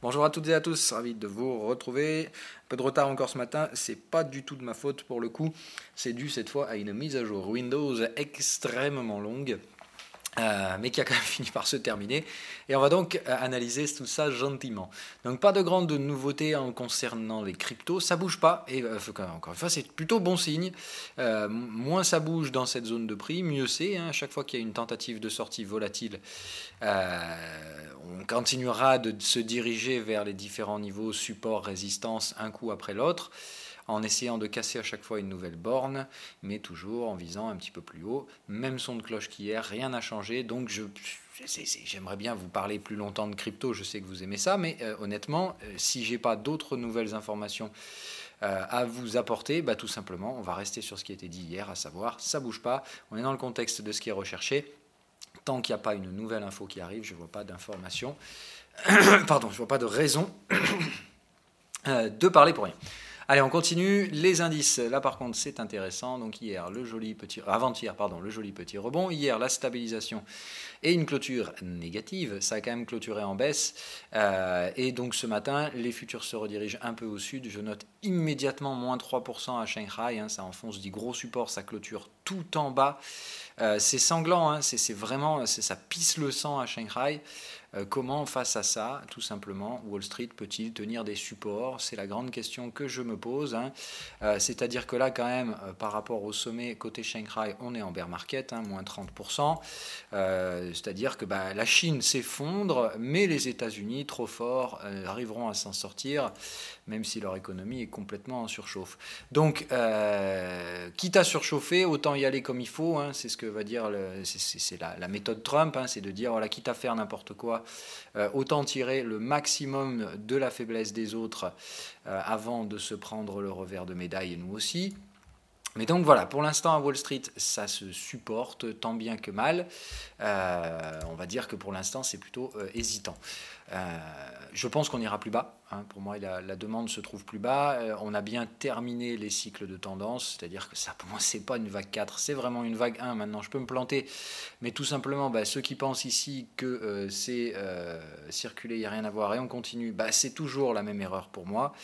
Bonjour à toutes et à tous, ravi de vous retrouver. Un peu de retard encore ce matin, c'est pas du tout de ma faute pour le coup, c'est dû cette fois à une mise à jour Windows extrêmement longue. Mais qui a quand même fini par se terminer. Et on va donc analyser tout ça gentiment. Donc pas de grandes nouveautés en concernant les cryptos, ça bouge pas. Et encore une fois, c'est plutôt bon signe. Moins ça bouge dans cette zone de prix, mieux c'est. À chaque fois qu'il y a une tentative de sortie volatile, on continuera de se diriger vers les différents niveaux support, résistance, un coup après l'autre, en essayant de casser à chaque fois une nouvelle borne, mais toujours en visant un petit peu plus haut. Même son de cloche qu'hier, rien n'a changé, donc j'aimerais bien vous parler plus longtemps de crypto, je sais que vous aimez ça, mais honnêtement, si j'ai pas d'autres nouvelles informations à vous apporter, tout simplement, on va rester sur ce qui a été dit hier, à savoir, ça bouge pas, on est dans le contexte de ce qui est recherché. Tant qu'il n'y a pas une nouvelle info qui arrive, je ne vois pas d'information, pardon, je ne vois pas de raison de parler pour rien. Allez, on continue. Les indices, là par contre c'est intéressant. Donc hier, avant-hier, le joli petit rebond. Hier, la stabilisation et une clôture négative. Ça a quand même clôturé en baisse. Et donc ce matin, les futurs se redirigent un peu au sud. Je note immédiatement moins 3% à Shanghai. Ça enfonce du gros support, ça clôture tout en bas. C'est sanglant, c'est vraiment, ça pisse le sang à Shanghai. Comment, face à ça, tout simplement, Wall Street peut-il tenir des supports? C'est la grande question que je me pose. C'est-à-dire que là, quand même, par rapport au sommet côté Shanghai, on est en bear market, moins 30%. C'est-à-dire que la Chine s'effondre, mais les États-Unis, trop forts, arriveront à s'en sortir, même si leur économie est complètement en surchauffe. Donc, quitte à surchauffer, autant y aller comme il faut. C'est ce que va dire, c'est la méthode Trump, c'est de dire, voilà, quitte à faire n'importe quoi, autant tirer le maximum de la faiblesse des autres avant de se prendre le revers de médaille, et nous aussi. Mais donc voilà, pour l'instant à Wall Street, ça se supporte tant bien que mal. On va dire que pour l'instant, c'est plutôt hésitant. Je pense qu'on ira plus bas. Pour moi, la demande se trouve plus bas. On a bien terminé les cycles de tendance, c'est-à-dire que ça, pour moi, c'est pas une vague 4, c'est vraiment une vague 1. Maintenant, je peux me planter, mais tout simplement, ceux qui pensent ici que c'est circuler, il n'y a rien à voir, et on continue, c'est toujours la même erreur pour moi.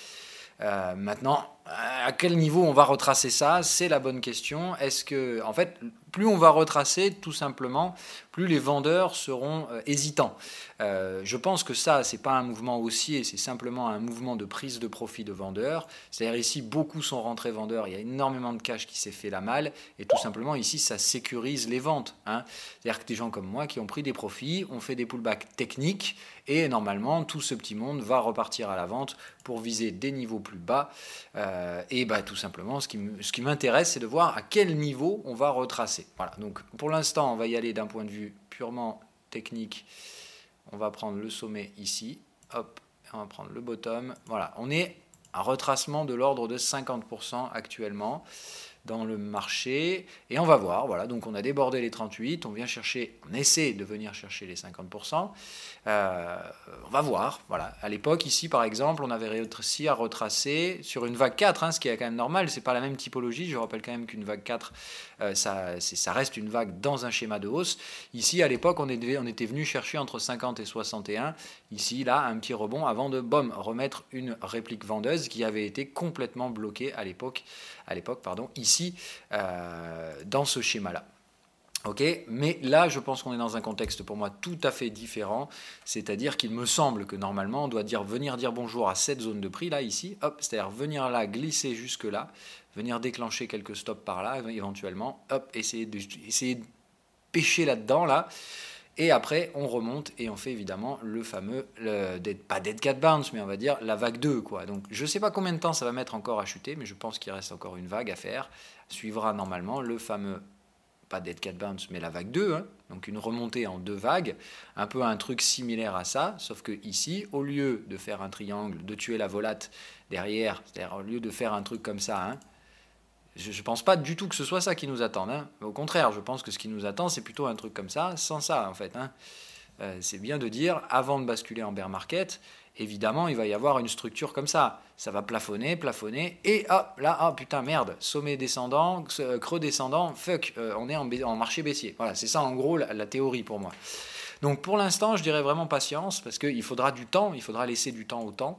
Maintenant, à quel niveau on va retracer ça? C'est la bonne question. Est-ce que, en fait, plus on va retracer, tout simplement, plus les vendeurs seront hésitants. Je pense que ça, c'est pas un mouvement haussier, c'est simplement un mouvement de prise de profit de vendeurs. C'est-à-dire ici, beaucoup sont rentrés vendeurs, il y a énormément de cash qui s'est fait la malle, et tout simplement ici, ça sécurise les ventes. C'est-à-dire que des gens comme moi qui ont pris des profits, ont fait des pullbacks techniques, et normalement, tout ce petit monde va repartir à la vente pour viser des niveaux plus bas. Et tout simplement, ce qui m'intéresse, c'est de voir à quel niveau on va retracer. Voilà, donc pour l'instant, on va y aller d'un point de vue purement technique. On va prendre le sommet ici, hop, on va prendre le bottom. Voilà, on est à retracement de l'ordre de 50% actuellement dans le marché, et on va voir, voilà, donc on a débordé les 38, on essaie de venir chercher les 50%, on va voir, voilà, à l'époque, ici par exemple, on avait réussi à retracer sur une vague 4, ce qui est quand même normal, c'est pas la même typologie, je rappelle quand même qu'une vague 4, ça reste une vague dans un schéma de hausse, ici à l'époque, on était venu chercher entre 50 et 61, ici, là, un petit rebond avant de, remettre une réplique vendeuse qui avait été complètement bloquée à l'époque, ici, dans ce schéma-là. Ok, mais là, je pense qu'on est dans un contexte pour moi tout à fait différent, c'est-à-dire qu'il me semble que normalement, on doit venir dire bonjour à cette zone de prix, là, ici, hop, c'est-à-dire venir là, glisser jusque-là, venir déclencher quelques stops par là, éventuellement, hop, essayer de pêcher là-dedans, là, et après, on remonte et on fait évidemment le fameux, pas Dead Cat Bounce, mais on va dire la vague 2, quoi. Donc, je ne sais pas combien de temps ça va mettre encore à chuter, mais je pense qu'il reste encore une vague à faire. Suivra normalement le fameux, pas Dead Cat Bounce, mais la vague 2, donc une remontée en 2 vagues, un peu un truc similaire à ça, sauf que ici, au lieu de faire un triangle, de tuer la volate derrière, c'est-à-dire au lieu de faire un truc comme ça, je ne pense pas du tout que ce soit ça qui nous attend. Au contraire, je pense que ce qui nous attend, c'est plutôt un truc comme ça, sans ça, en fait. C'est bien de dire, avant de basculer en bear market, évidemment, il va y avoir une structure comme ça. Ça va plafonner, et hop, là, putain, merde, sommet descendant, creux descendant, fuck, on est en marché baissier. Voilà, c'est ça, en gros, la théorie pour moi. Donc pour l'instant, je dirais vraiment patience, parce qu'il faudra du temps, il faudra laisser du temps au temps.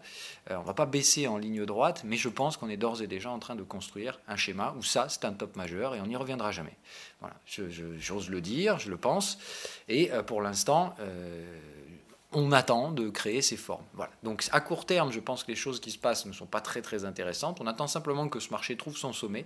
On ne va pas baisser en ligne droite, mais je pense qu'on est d'ores et déjà en train de construire un schéma où ça, c'est un top majeur et on n'y reviendra jamais. Voilà, j'ose le dire, je le pense. Et pour l'instant, on attend de créer ces formes. Voilà. Donc à court terme, je pense que les choses qui se passent ne sont pas très très intéressantes. On attend simplement que ce marché trouve son sommet,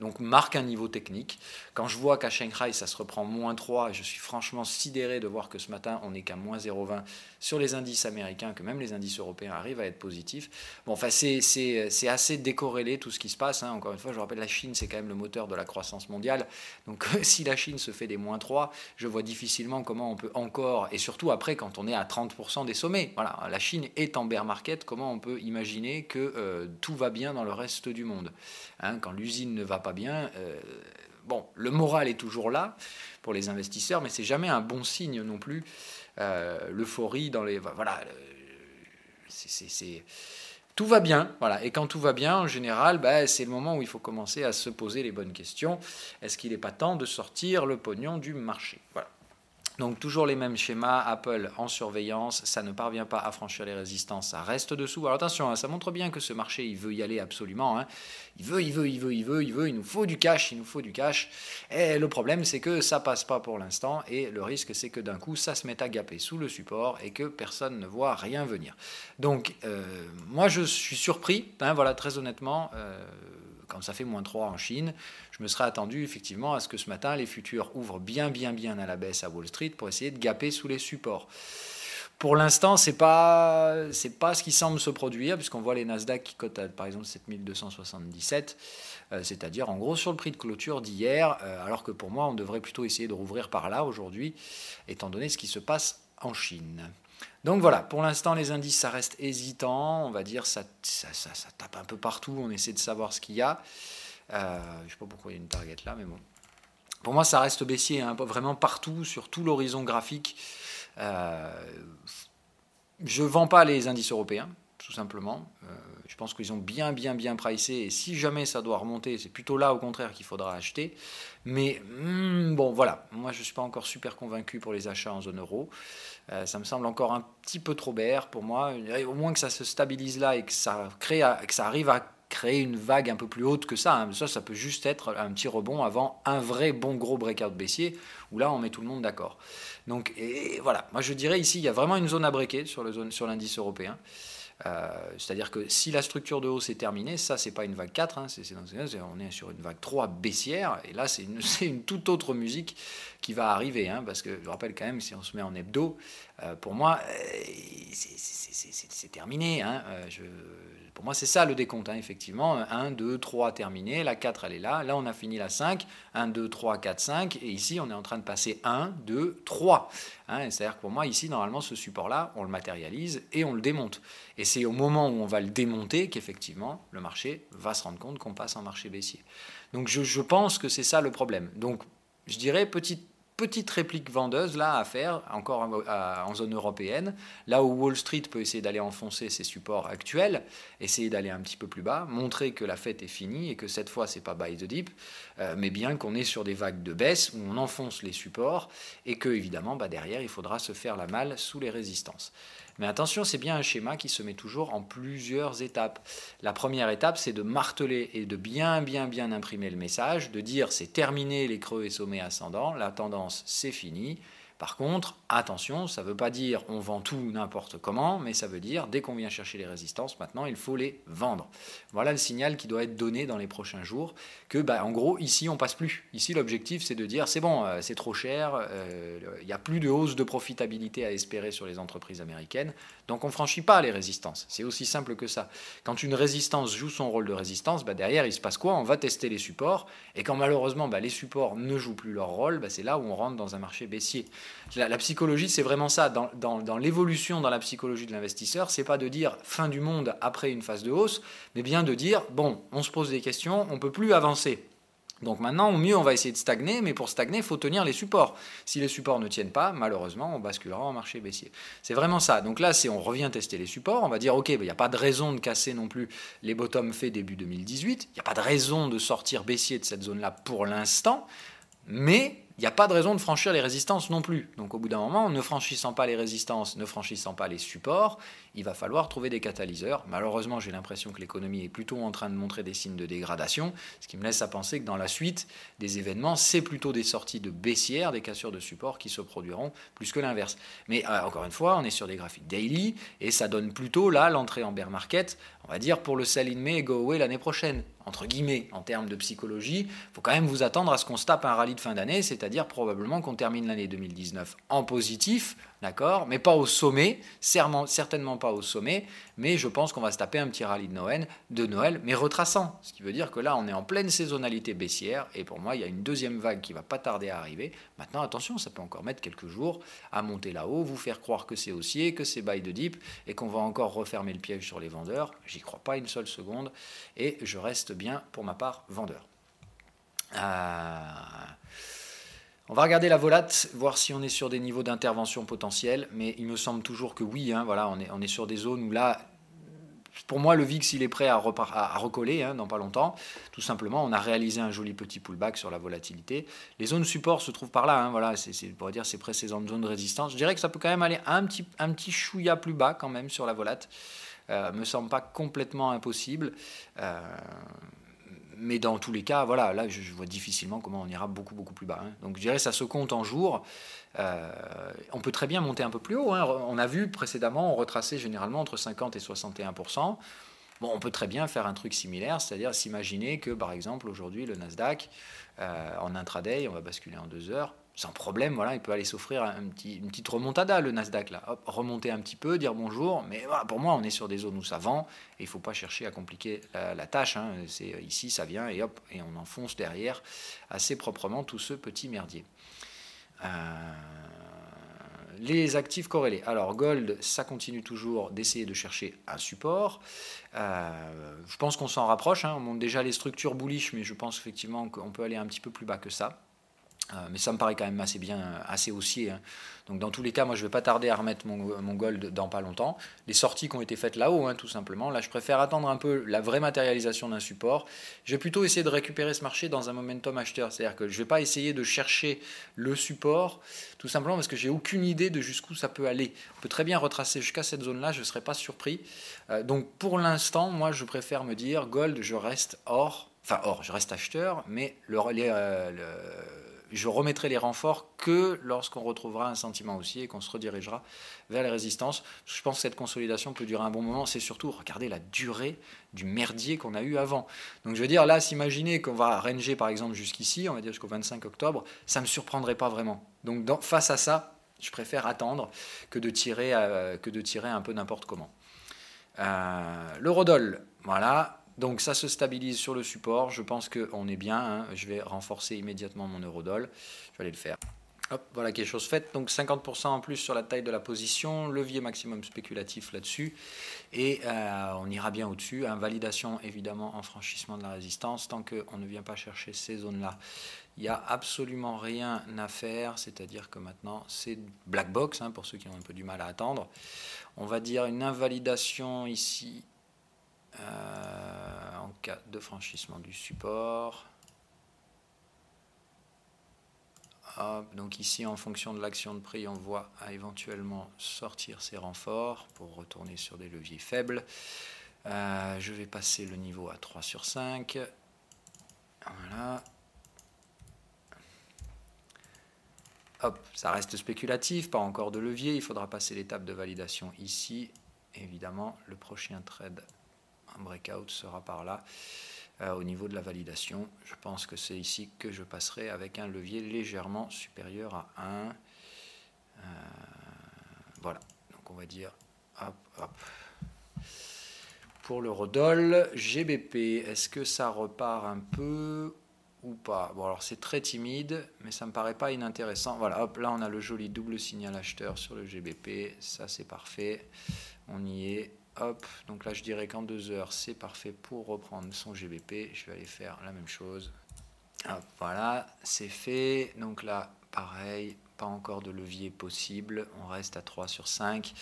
donc marque un niveau technique. Quand je vois qu'à Shanghai, ça se reprend -3, je suis franchement sidéré de voir que ce matin, on n'est qu'à -0,20 sur les indices américains, que même les indices européens arrivent à être positifs. Bon, enfin, c'est assez décorrélé tout ce qui se passe. Hein. Encore une fois, je rappelle, la Chine, c'est quand même le moteur de la croissance mondiale. Donc si la Chine se fait des -3, je vois difficilement comment on peut encore, et surtout après quand on est à 30% des sommets, voilà, la Chine est en bear market, comment on peut imaginer que tout va bien dans le reste du monde, hein, quand l'usine ne va pas bien, bon, le moral est toujours là pour les investisseurs, mais c'est jamais un bon signe non plus, l'euphorie dans les... Voilà, tout va bien, voilà. Et quand tout va bien, en général, c'est le moment où il faut commencer à se poser les bonnes questions. Est-ce qu'il n'est pas temps de sortir le pognon du marché? Voilà. Donc toujours les mêmes schémas, Apple en surveillance, ça ne parvient pas à franchir les résistances, ça reste dessous. Alors attention, hein, ça montre bien que ce marché, il veut y aller absolument. Hein. Il nous faut du cash, Et le problème, c'est que ça passe pas pour l'instant, et le risque, c'est que d'un coup, ça se mette à gaper sous le support et que personne ne voit rien venir. Donc, moi, je suis surpris, hein, voilà, très honnêtement, quand ça fait -3 en Chine, je me serais attendu effectivement à ce que ce matin, les futurs ouvrent bien à la baisse à Wall Street pour essayer de gaper sous les supports. Pour l'instant, c'est pas ce qui semble se produire, puisqu'on voit les Nasdaq qui cotent à, par exemple, 7277, c'est-à-dire en gros sur le prix de clôture d'hier, alors que pour moi, on devrait plutôt essayer de rouvrir par là aujourd'hui, étant donné ce qui se passe en Chine. Donc voilà, pour l'instant, les indices, ça reste hésitant, on va dire, ça tape un peu partout, on essaie de savoir ce qu'il y a. Je ne sais pas pourquoi il y a une target là, mais bon. Pour moi, ça reste baissier, hein, vraiment partout, sur tout l'horizon graphique. Je ne vends pas les indices européens, tout simplement. Je pense qu'ils ont bien pricé, et si jamais ça doit remonter, c'est plutôt là, au contraire, qu'il faudra acheter. Mais bon, voilà, moi, je ne suis pas encore super convaincu pour les achats en zone euro. Ça me semble encore un petit peu trop bear pour moi. Au moins que ça se stabilise là et que ça arrive à créer une vague un peu plus haute que ça. Hein. Ça peut juste être un petit rebond avant un vrai bon gros breakout baissier, où là, on met tout le monde d'accord. Donc, et voilà, moi je dirais ici, il y a vraiment une zone à breaker sur l'indice européen. C'est-à-dire que si la structure de hausse est terminée, ça c'est pas une vague 4, hein, on est sur une vague 3 baissière, et là c'est une toute autre musique qui va arriver, hein, parce que je rappelle quand même, si on se met en hebdo, pour moi c'est terminé, hein, pour moi c'est ça le décompte, hein, effectivement, 1, 2, 3 terminé, la 4 elle est là on a fini la 5, 1, 2, 3, 4, 5, et ici on est en train de passer 1, 2, 3, hein, c'est-à-dire que pour moi ici normalement ce support là on le matérialise et on le démonte, et c'est au moment où on va le démonter qu'effectivement le marché va se rendre compte qu'on passe en marché baissier. Donc je pense que c'est ça le problème. Donc je dirais petite réplique vendeuse là à faire, encore en zone européenne, là où Wall Street peut essayer d'aller enfoncer ses supports actuels, essayer d'aller un petit peu plus bas, montrer que la fête est finie et que cette fois c'est pas buy the dip, mais bien qu'on est sur des vagues de baisse où on enfonce les supports et que évidemment derrière il faudra se faire la malle sous les résistances. Mais attention, c'est bien un schéma qui se met toujours en plusieurs étapes. La première étape, c'est de marteler et de bien imprimer le message, de dire c'est terminé les creux et sommets ascendants, la tendance c'est fini. Par contre, attention, ça ne veut pas dire on vend tout n'importe comment, mais ça veut dire dès qu'on vient chercher les résistances, maintenant il faut les vendre. Voilà le signal qui doit être donné dans les prochains jours, que en gros ici on passe plus. Ici l'objectif c'est de dire c'est bon, c'est trop cher, il n'y a plus de hausse de profitabilité à espérer sur les entreprises américaines, donc on ne franchit pas les résistances. C'est aussi simple que ça. Quand une résistance joue son rôle de résistance, derrière il se passe quoi? On va tester les supports, et quand malheureusement les supports ne jouent plus leur rôle, c'est là où on rentre dans un marché baissier. La psychologie, c'est vraiment ça. Dans l'évolution, dans la psychologie de l'investisseur, c'est pas de dire fin du monde après une phase de hausse, mais bien de dire bon, on se pose des questions, on peut plus avancer. Donc maintenant, au mieux, on va essayer de stagner, mais pour stagner, il faut tenir les supports. Si les supports ne tiennent pas, malheureusement, on basculera en marché baissier. C'est vraiment ça. Donc là, on revient tester les supports, on va dire ok, il n'y a pas de raison de casser non plus les bottoms faits début 2018, il n'y a pas de raison de sortir baissier de cette zone-là pour l'instant, mais il n'y a pas de raison de franchir les résistances non plus. Donc au bout d'un moment, ne franchissant pas les résistances, ne franchissant pas les supports, il va falloir trouver des catalyseurs. Malheureusement, j'ai l'impression que l'économie est plutôt en train de montrer des signes de dégradation, ce qui me laisse à penser que dans la suite des événements, c'est plutôt des sorties de baissières, des cassures de support qui se produiront plus que l'inverse. Mais encore une fois, on est sur des graphiques daily, et ça donne plutôt là l'entrée en bear market, on va dire pour le sell in May et go away l'année prochaine. Entre guillemets, en termes de psychologie, il faut quand même vous attendre à ce qu'on se tape un rallye de fin d'année, c'est-à-dire probablement qu'on termine l'année 2019 en positif, d'accord, mais pas au sommet, certainement pas au sommet, mais je pense qu'on va se taper un petit rallye de Noël, mais retraçant, ce qui veut dire que là, on est en pleine saisonnalité baissière, et pour moi, il y a une deuxième vague qui va pas tarder à arriver. Maintenant, attention, ça peut encore mettre quelques jours à monter là-haut, vous faire croire que c'est haussier, que c'est buy de dip, et qu'on va encore refermer le piège sur les vendeurs. J'y crois pas une seule seconde, et je reste bien, pour ma part, vendeur. On va regarder la volate, voir si on est sur des niveaux d'intervention potentiels, mais il me semble toujours que oui, hein, voilà, on est sur des zones où là, pour moi, le VIX, il est prêt à recoller dans pas longtemps. Tout simplement, on a réalisé un joli petit pullback sur la volatilité. Les zones support se trouvent par là, hein, voilà, on pourrait dire ces précédentes zones de résistance. Je dirais que ça peut quand même aller un petit chouïa plus bas quand même sur la volate. Me semble pas complètement impossible. Mais dans tous les cas, voilà, là, je vois difficilement comment on ira beaucoup plus bas. Hein. Donc, je dirais que ça se compte en jours. On peut très bien monter un peu plus haut. Hein. On a vu précédemment, on retraçait généralement entre 50 et 61%. Bon, on peut très bien faire un truc similaire, c'est-à-dire s'imaginer que, par exemple, aujourd'hui, le Nasdaq, en intraday, on va basculer en 2 heures, sans problème, voilà, il peut aller s'offrir une petite remontada, le Nasdaq, là. Hop, remonter un petit peu, dire bonjour, mais voilà, pour moi, on est sur des zones où ça vend, et il ne faut pas chercher à compliquer la tâche. Hein. C'est ici, ça vient, et hop, et on enfonce derrière assez proprement tout ce petit merdier. Les actifs corrélés. Alors, gold, ça continue toujours d'essayer de chercher un support. Je pense qu'on s'en rapproche. Hein. On monte déjà les structures bullish, mais je pense effectivement qu'on peut aller un petit peu plus bas que ça. Mais ça me paraît quand même assez bien, assez haussier. Hein. Donc dans tous les cas, moi je ne vais pas tarder à remettre mon gold dans pas longtemps. Les sorties qui ont été faites là-haut, hein, tout simplement. Là, je préfère attendre un peu la vraie matérialisation d'un support. Je vais plutôt essayer de récupérer ce marché dans un momentum acheteur. C'est-à-dire que je ne vais pas essayer de chercher le support, tout simplement parce que j'ai aucune idée de jusqu'où ça peut aller. On peut très bien retracer jusqu'à cette zone-là, je ne serais pas surpris. Donc pour l'instant, moi je préfère me dire, gold, je reste je reste acheteur, mais je remettrai les renforts que lorsqu'on retrouvera un sentiment haussier et qu'on se redirigera vers les résistances. Je pense que cette consolidation peut durer un bon moment. C'est surtout, regardez la durée du merdier qu'on a eu avant. Donc je veux dire, là, s'imaginer qu'on va ranger par exemple jusqu'ici, on va dire jusqu'au 25 octobre, ça ne me surprendrait pas vraiment. Donc face à ça, je préfère attendre que de tirer un peu n'importe comment. L'eurodoll, voilà. Donc ça se stabilise sur le support, je pense qu'on est bien, hein. Je vais renforcer immédiatement mon eurodoll, je vais aller le faire. Hop, voilà quelque chose fait, donc 50% en plus sur la taille de la position, levier maximum spéculatif là-dessus, et on ira bien au-dessus, validation évidemment en franchissement de la résistance, tant qu'on ne vient pas chercher ces zones-là. Il n'y a absolument rien à faire, c'est-à-dire que maintenant c'est black box, hein, pour ceux qui ont un peu du mal à attendre. On va dire une invalidation ici, en cas de franchissement du support. Hop, donc ici, en fonction de l'action de prix, on voit éventuellement sortir ces renforts pour retourner sur des leviers faibles. Je vais passer le niveau à 3 sur 5. Voilà. Hop, ça reste spéculatif, pas encore de levier. Il faudra passer l'étape de validation ici. Évidemment, le prochain trade en breakout sera par là. Au niveau de la validation, je pense que c'est ici que je passerai avec un levier légèrement supérieur à 1. Voilà, donc on va dire hop. Pour l'eurodoll, GBP, est-ce que ça repart un peu ou pas? Bon, alors c'est très timide, mais ça me paraît pas inintéressant. Voilà, hop, là on a le joli double signal acheteur sur le GBP, ça c'est parfait, on y est. Hop, donc là je dirais qu'en 2 heures c'est parfait pour reprendre son GBP. Je vais aller faire la même chose. Hop, voilà, c'est fait. Donc là, pareil, pas encore de levier possible. On reste à 3 sur 5.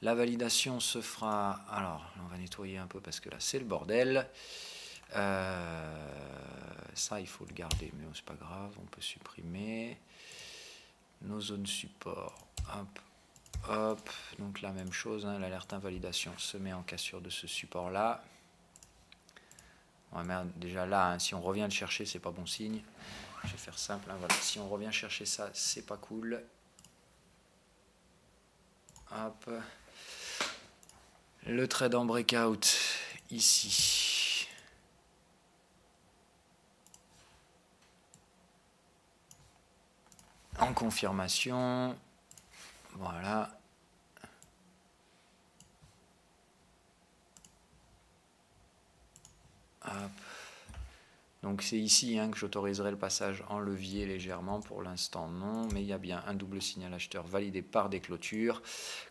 La validation se fera... Alors, on va nettoyer un peu parce que là c'est le bordel. Ça, il faut le garder, mais c'est pas grave, on peut supprimer. Nos zones support, hop, hop. Donc la même chose, hein, l'alerte invalidation se met en cassure de ce support-là. Déjà là, hein, si on revient le chercher, c'est pas bon signe. Je vais faire simple, hein, voilà. Si on revient chercher ça, c'est pas cool. Hop. Le trade en breakout, ici. En confirmation. Voilà. Hop. Donc c'est ici, hein, que j'autoriserai le passage en levier légèrement. Pour l'instant non, mais il y a bien un double signal acheteur validé par des clôtures,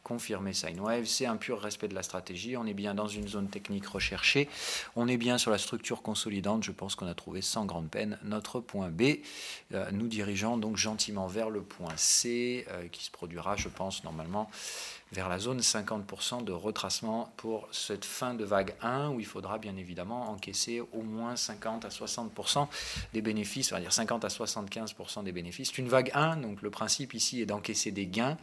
confirmé sine wave. C'est un pur respect de la stratégie. On est bien dans une zone technique recherchée. On est bien sur la structure consolidante. Je pense qu'on a trouvé sans grande peine notre point B, nous dirigeant donc gentiment vers le point C, qui se produira, je pense, normalement vers la zone 50% de retracement pour cette fin de vague 1, où il faudra bien évidemment encaisser au moins 50 à 60% des bénéfices, on va dire 50 à 75% des bénéfices. C'est une vague 1, donc le principe ici est d'encaisser des gains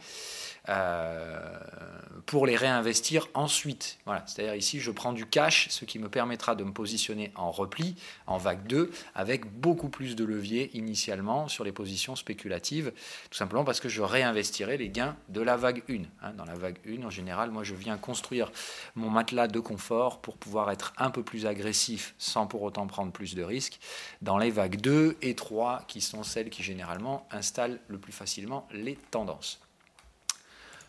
pour les réinvestir ensuite. Voilà, c'est-à-dire ici je prends du cash, ce qui me permettra de me positionner en repli, en vague 2, avec beaucoup plus de levier initialement sur les positions spéculatives, tout simplement parce que je réinvestirai les gains de la vague 1. Hein, dans la vague 1, en général, moi je viens construire mon matelas de confort pour pouvoir être un peu plus agressif sans pour autant prendre plus de risques dans les vagues 2 et 3, qui sont celles qui généralement installent le plus facilement les tendances.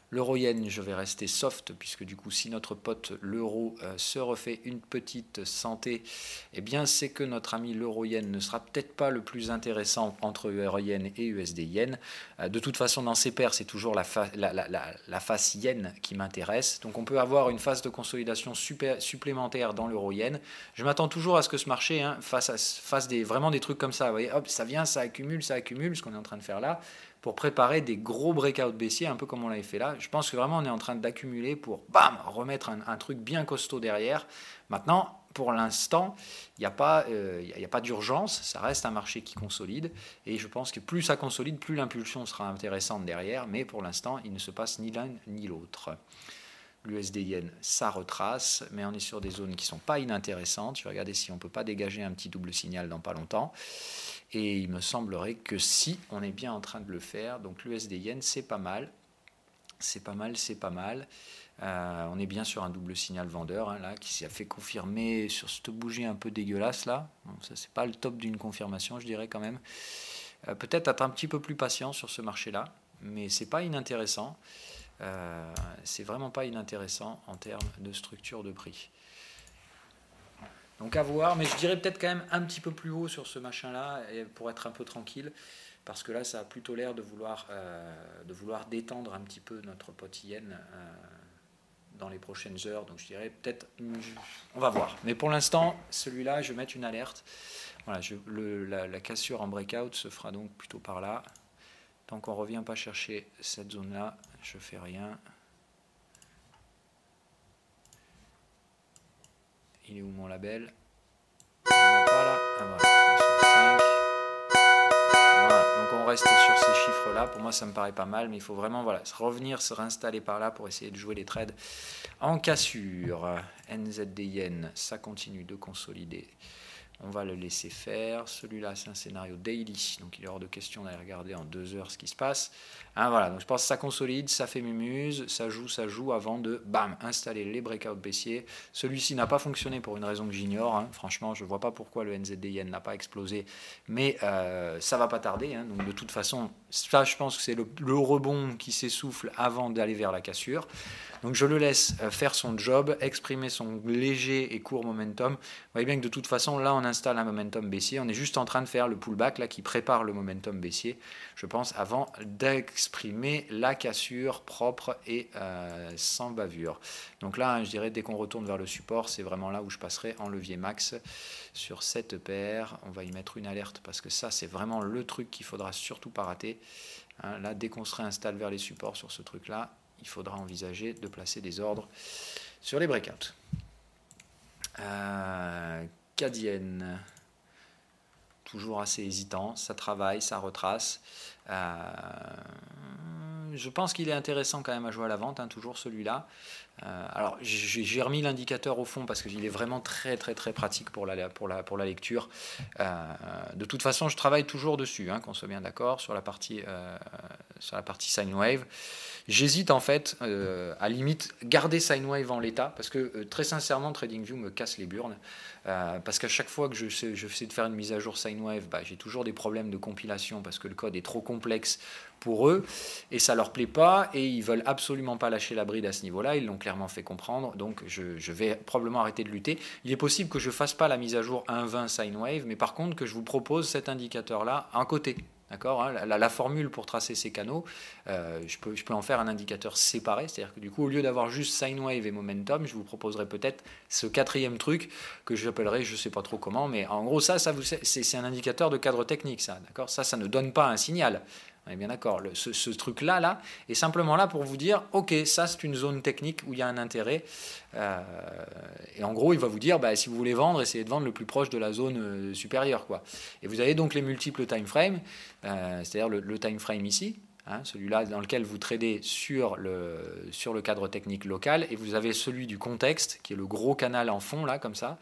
L'euro-yen, je vais rester soft, puisque du coup, si notre pote l'euro se refait une petite santé, eh bien, c'est que notre ami l'euro-yen ne sera peut-être pas le plus intéressant entre euro-yen et USD-yen. De toute façon, dans ces paires, c'est toujours la face yen qui m'intéresse. Donc, on peut avoir une phase de consolidation supplémentaire dans l'euro-yen. Je m'attends toujours à ce que ce marché fasse vraiment des trucs comme ça. Vous voyez, hop, ça vient, ça accumule, ce qu'on est en train de faire là, pour préparer des gros breakouts baissiers, un peu comme on l'avait fait là. Je pense que vraiment on est en train d'accumuler pour remettre un truc bien costaud derrière. Maintenant, pour l'instant, il n'y a pas d'urgence, ça reste un marché qui consolide, et je pense que plus ça consolide, plus l'impulsion sera intéressante derrière, mais pour l'instant, il ne se passe ni l'un ni l'autre. L'USD-Yen, ça retrace, mais on est sur des zones qui ne sont pas inintéressantes. Je vais regarder si on ne peut pas dégager un petit double signal dans pas longtemps. Et il me semblerait que si, on est bien en train de le faire. Donc l'USD-Yen, c'est pas mal. C'est pas mal, c'est pas mal. On est bien sur un double signal vendeur, hein, là, qui s'est fait confirmer sur cette bougie un peu dégueulasse là. Bon, ça, c'est pas le top d'une confirmation, je dirais quand même. Peut-être être un petit peu plus patient sur ce marché-là, mais c'est pas inintéressant. C'est vraiment pas inintéressant en termes de structure de prix. Donc à voir, mais je dirais peut-être quand même un petit peu plus haut sur ce machin-là, pour être un peu tranquille, parce que là, ça a plutôt l'air de vouloir détendre un petit peu notre pote yen dans les prochaines heures. Donc je dirais peut-être, on va voir. Mais pour l'instant, celui-là, je vais mettre une alerte. Voilà, la cassure en breakout se fera donc plutôt par là. Tant qu'on ne revient pas chercher cette zone-là, je ne fais rien. Il est où mon label? Il n'y en a pas là. Ah, voilà, 3 sur 5. Voilà, donc on reste sur ces chiffres-là. Pour moi, ça me paraît pas mal, mais il faut vraiment revenir, se réinstaller par là pour essayer de jouer les trades en cassure. NZD Yen, ça continue de consolider. On va le laisser faire. Celui-là, c'est un scénario daily, donc il est hors de question d'aller regarder en 2 heures ce qui se passe. Hein, voilà, donc je pense que ça consolide, ça fait mumuse, ça joue avant de, installer les breakouts baissiers. Celui-ci n'a pas fonctionné pour une raison que j'ignore. Hein. Franchement, je ne vois pas pourquoi le NZD Yen n'a pas explosé, mais ça va pas tarder. Hein. Donc de toute façon, ça, je pense que c'est le rebond qui s'essouffle avant d'aller vers la cassure. Donc je le laisse faire son job, exprimer son léger et court momentum. Vous voyez bien que de toute façon, là, on installe un momentum baissier. On est juste en train de faire le pullback là, qui prépare le momentum baissier, je pense, avant d'exprimer la cassure propre et sans bavure. Donc là, je dirais, dès qu'on retourne vers le support, c'est vraiment là où je passerai en levier max sur cette paire. On va y mettre une alerte parce que ça, c'est vraiment le truc qu'il ne faudra surtout pas rater. Hein, là, dès qu'on se réinstalle vers les supports sur ce truc-là, il faudra envisager de placer des ordres sur les breakouts. CAD-yen. Toujours assez hésitant, ça travaille, ça retrace. Je pense qu'il est intéressant quand même à jouer à la vente, hein, toujours celui-là. Alors j'ai remis l'indicateur au fond parce qu'il est vraiment très très très pratique pour la lecture. De toute façon, je travaille toujours dessus, hein, qu'on soit bien d'accord, sur la partie sine wave. J'hésite en fait à limite garder sine wave en l'état parce que très sincèrement TradingView me casse les burnes parce qu'à chaque fois que je sais de faire une mise à jour sine wave, j'ai toujours des problèmes de compilation parce que le code est trop complexe pour eux et ça leur plaît pas et ils veulent absolument pas lâcher la bride à ce niveau-là, ils l'ont clairement fait comprendre, donc je vais probablement arrêter de lutter. Il est possible que je fasse pas la mise à jour 1.20 sine wave, mais par contre que je vous propose cet indicateur là à un côté. D'accord, hein, la formule pour tracer ces canaux, je peux en faire un indicateur séparé, c'est-à-dire que du coup, au lieu d'avoir juste sine wave et momentum, je vous proposerai peut-être ce quatrième truc que j'appellerai, je ne sais pas trop comment, mais en gros, c'est un indicateur de cadre technique, ça, d'accord, ça ne donne pas un signal. On est bien d'accord, ce truc-là est simplement là pour vous dire, ok, ça c'est une zone technique où il y a un intérêt. Et en gros, il va vous dire, si vous voulez vendre, essayez de vendre le plus proche de la zone supérieure, quoi. Et vous avez donc les multiples time frames, c'est-à-dire le time frame ici, hein, celui-là dans lequel vous tradez sur le cadre technique local, et vous avez celui du contexte, qui est le gros canal en fond, là, comme ça.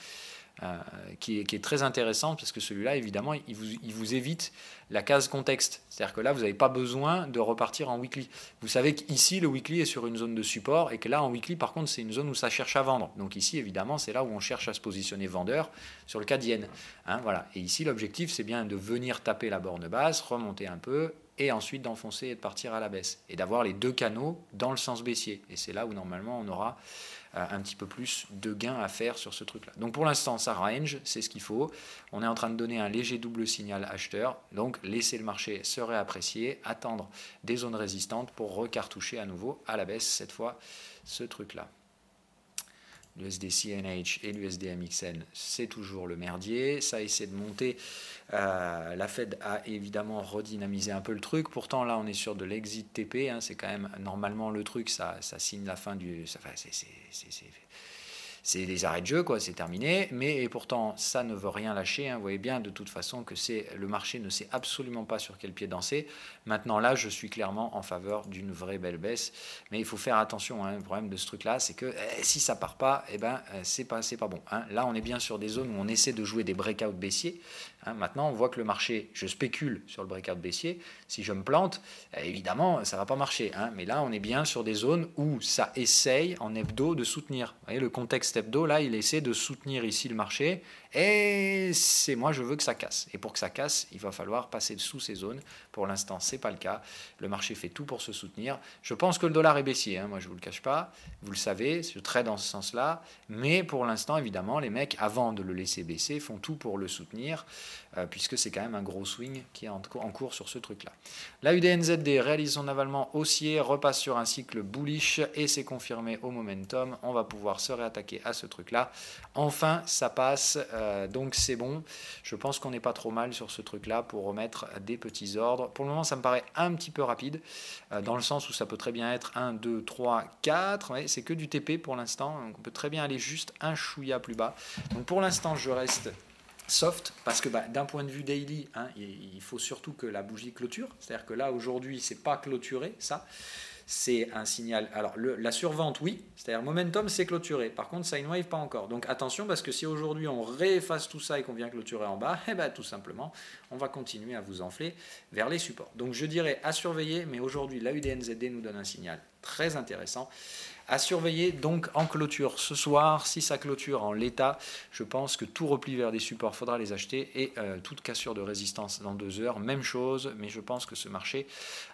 Qui est très intéressant parce que celui-là, évidemment, il vous évite la case contexte. C'est-à-dire que là, vous n'avez pas besoin de repartir en weekly. Vous savez qu'ici, le weekly est sur une zone de support et que là, en weekly, par contre, c'est une zone où ça cherche à vendre. Donc ici, évidemment, c'est là où on cherche à se positionner vendeur sur le CAD-yen. Hein, voilà. Et ici, l'objectif, c'est bien de venir taper la borne basse, remonter un peu et ensuite d'enfoncer et de partir à la baisse. Et d'avoir les deux canaux dans le sens baissier. Et c'est là où, normalement, on aura un petit peu plus de gains à faire sur ce truc-là. Donc pour l'instant, ça range, c'est ce qu'il faut. On est en train de donner un léger double signal acheteur, donc laisser le marché se réapprécier, attendre des zones résistantes pour recartoucher à nouveau à la baisse, cette fois, ce truc-là. L'USD CNH et l'USD MXN, c'est toujours le merdier. Ça essaie de monter. La Fed a évidemment redynamisé un peu le truc. Pourtant, là, on est sur de l'exit TP. Hein, c'est quand même normalement le truc. Ça signe la fin du. C'est des arrêts de jeu, quoi, c'est terminé. Mais pourtant, ça ne veut rien lâcher. Hein. Vous voyez bien de toute façon que le marché ne sait absolument pas sur quel pied danser. Maintenant, là, je suis clairement en faveur d'une vraie belle baisse. Mais il faut faire attention. Hein. Le problème de ce truc-là, c'est que si ça part pas, c'est pas bon. Hein. Là, on est bien sur des zones où on essaie de jouer des breakouts baissiers. Hein. Maintenant, on voit que le marché, je spécule sur le breakout baissier. Si je me plante, évidemment, ça ne va pas marcher. Hein. Mais là, on est bien sur des zones où ça essaye en hebdo de soutenir. Vous voyez, le contexte hebdo, là, il essaie de soutenir ici le marché. Et moi, je veux que ça casse. Et pour que ça casse, il va falloir passer sous ces zones. Pour l'instant, ce n'est pas le cas. Le marché fait tout pour se soutenir. Je pense que le dollar est baissier. Hein. Moi, je ne vous le cache pas. Vous le savez, je trade dans ce sens-là. Mais pour l'instant, évidemment, les mecs, avant de le laisser baisser, font tout pour le soutenir. Puisque c'est quand même un gros swing qui est en cours sur ce truc-là. La UDNZD réalise son avalement haussier, repasse sur un cycle bullish et c'est confirmé au momentum. On va pouvoir se réattaquer à ce truc-là. Enfin, ça passe, donc c'est bon. Je pense qu'on n'est pas trop mal sur ce truc-là pour remettre des petits ordres. Pour le moment, ça me paraît un petit peu rapide, dans le sens où ça peut très bien être 1, 2, 3, 4. Ouais, c'est que du TP pour l'instant. On peut très bien aller juste un chouïa plus bas. Donc pour l'instant, je reste soft, parce que d'un point de vue daily, hein, il faut surtout que la bougie clôture, c'est-à-dire que là aujourd'hui c'est pas clôturé, ça c'est un signal. Alors la survente oui, c'est-à-dire momentum c'est clôturé, par contre sine wave pas encore, donc attention parce que si aujourd'hui on réefface tout ça et qu'on vient clôturer en bas, tout simplement on va continuer à vous enfler vers les supports. Donc je dirais à surveiller, mais aujourd'hui la UDNZD nous donne un signal très intéressant à surveiller donc en clôture ce soir. Si ça clôture en l'état, je pense que tout repli vers des supports, il faudra les acheter, et toute cassure de résistance dans 2 heures, même chose, mais je pense que ce marché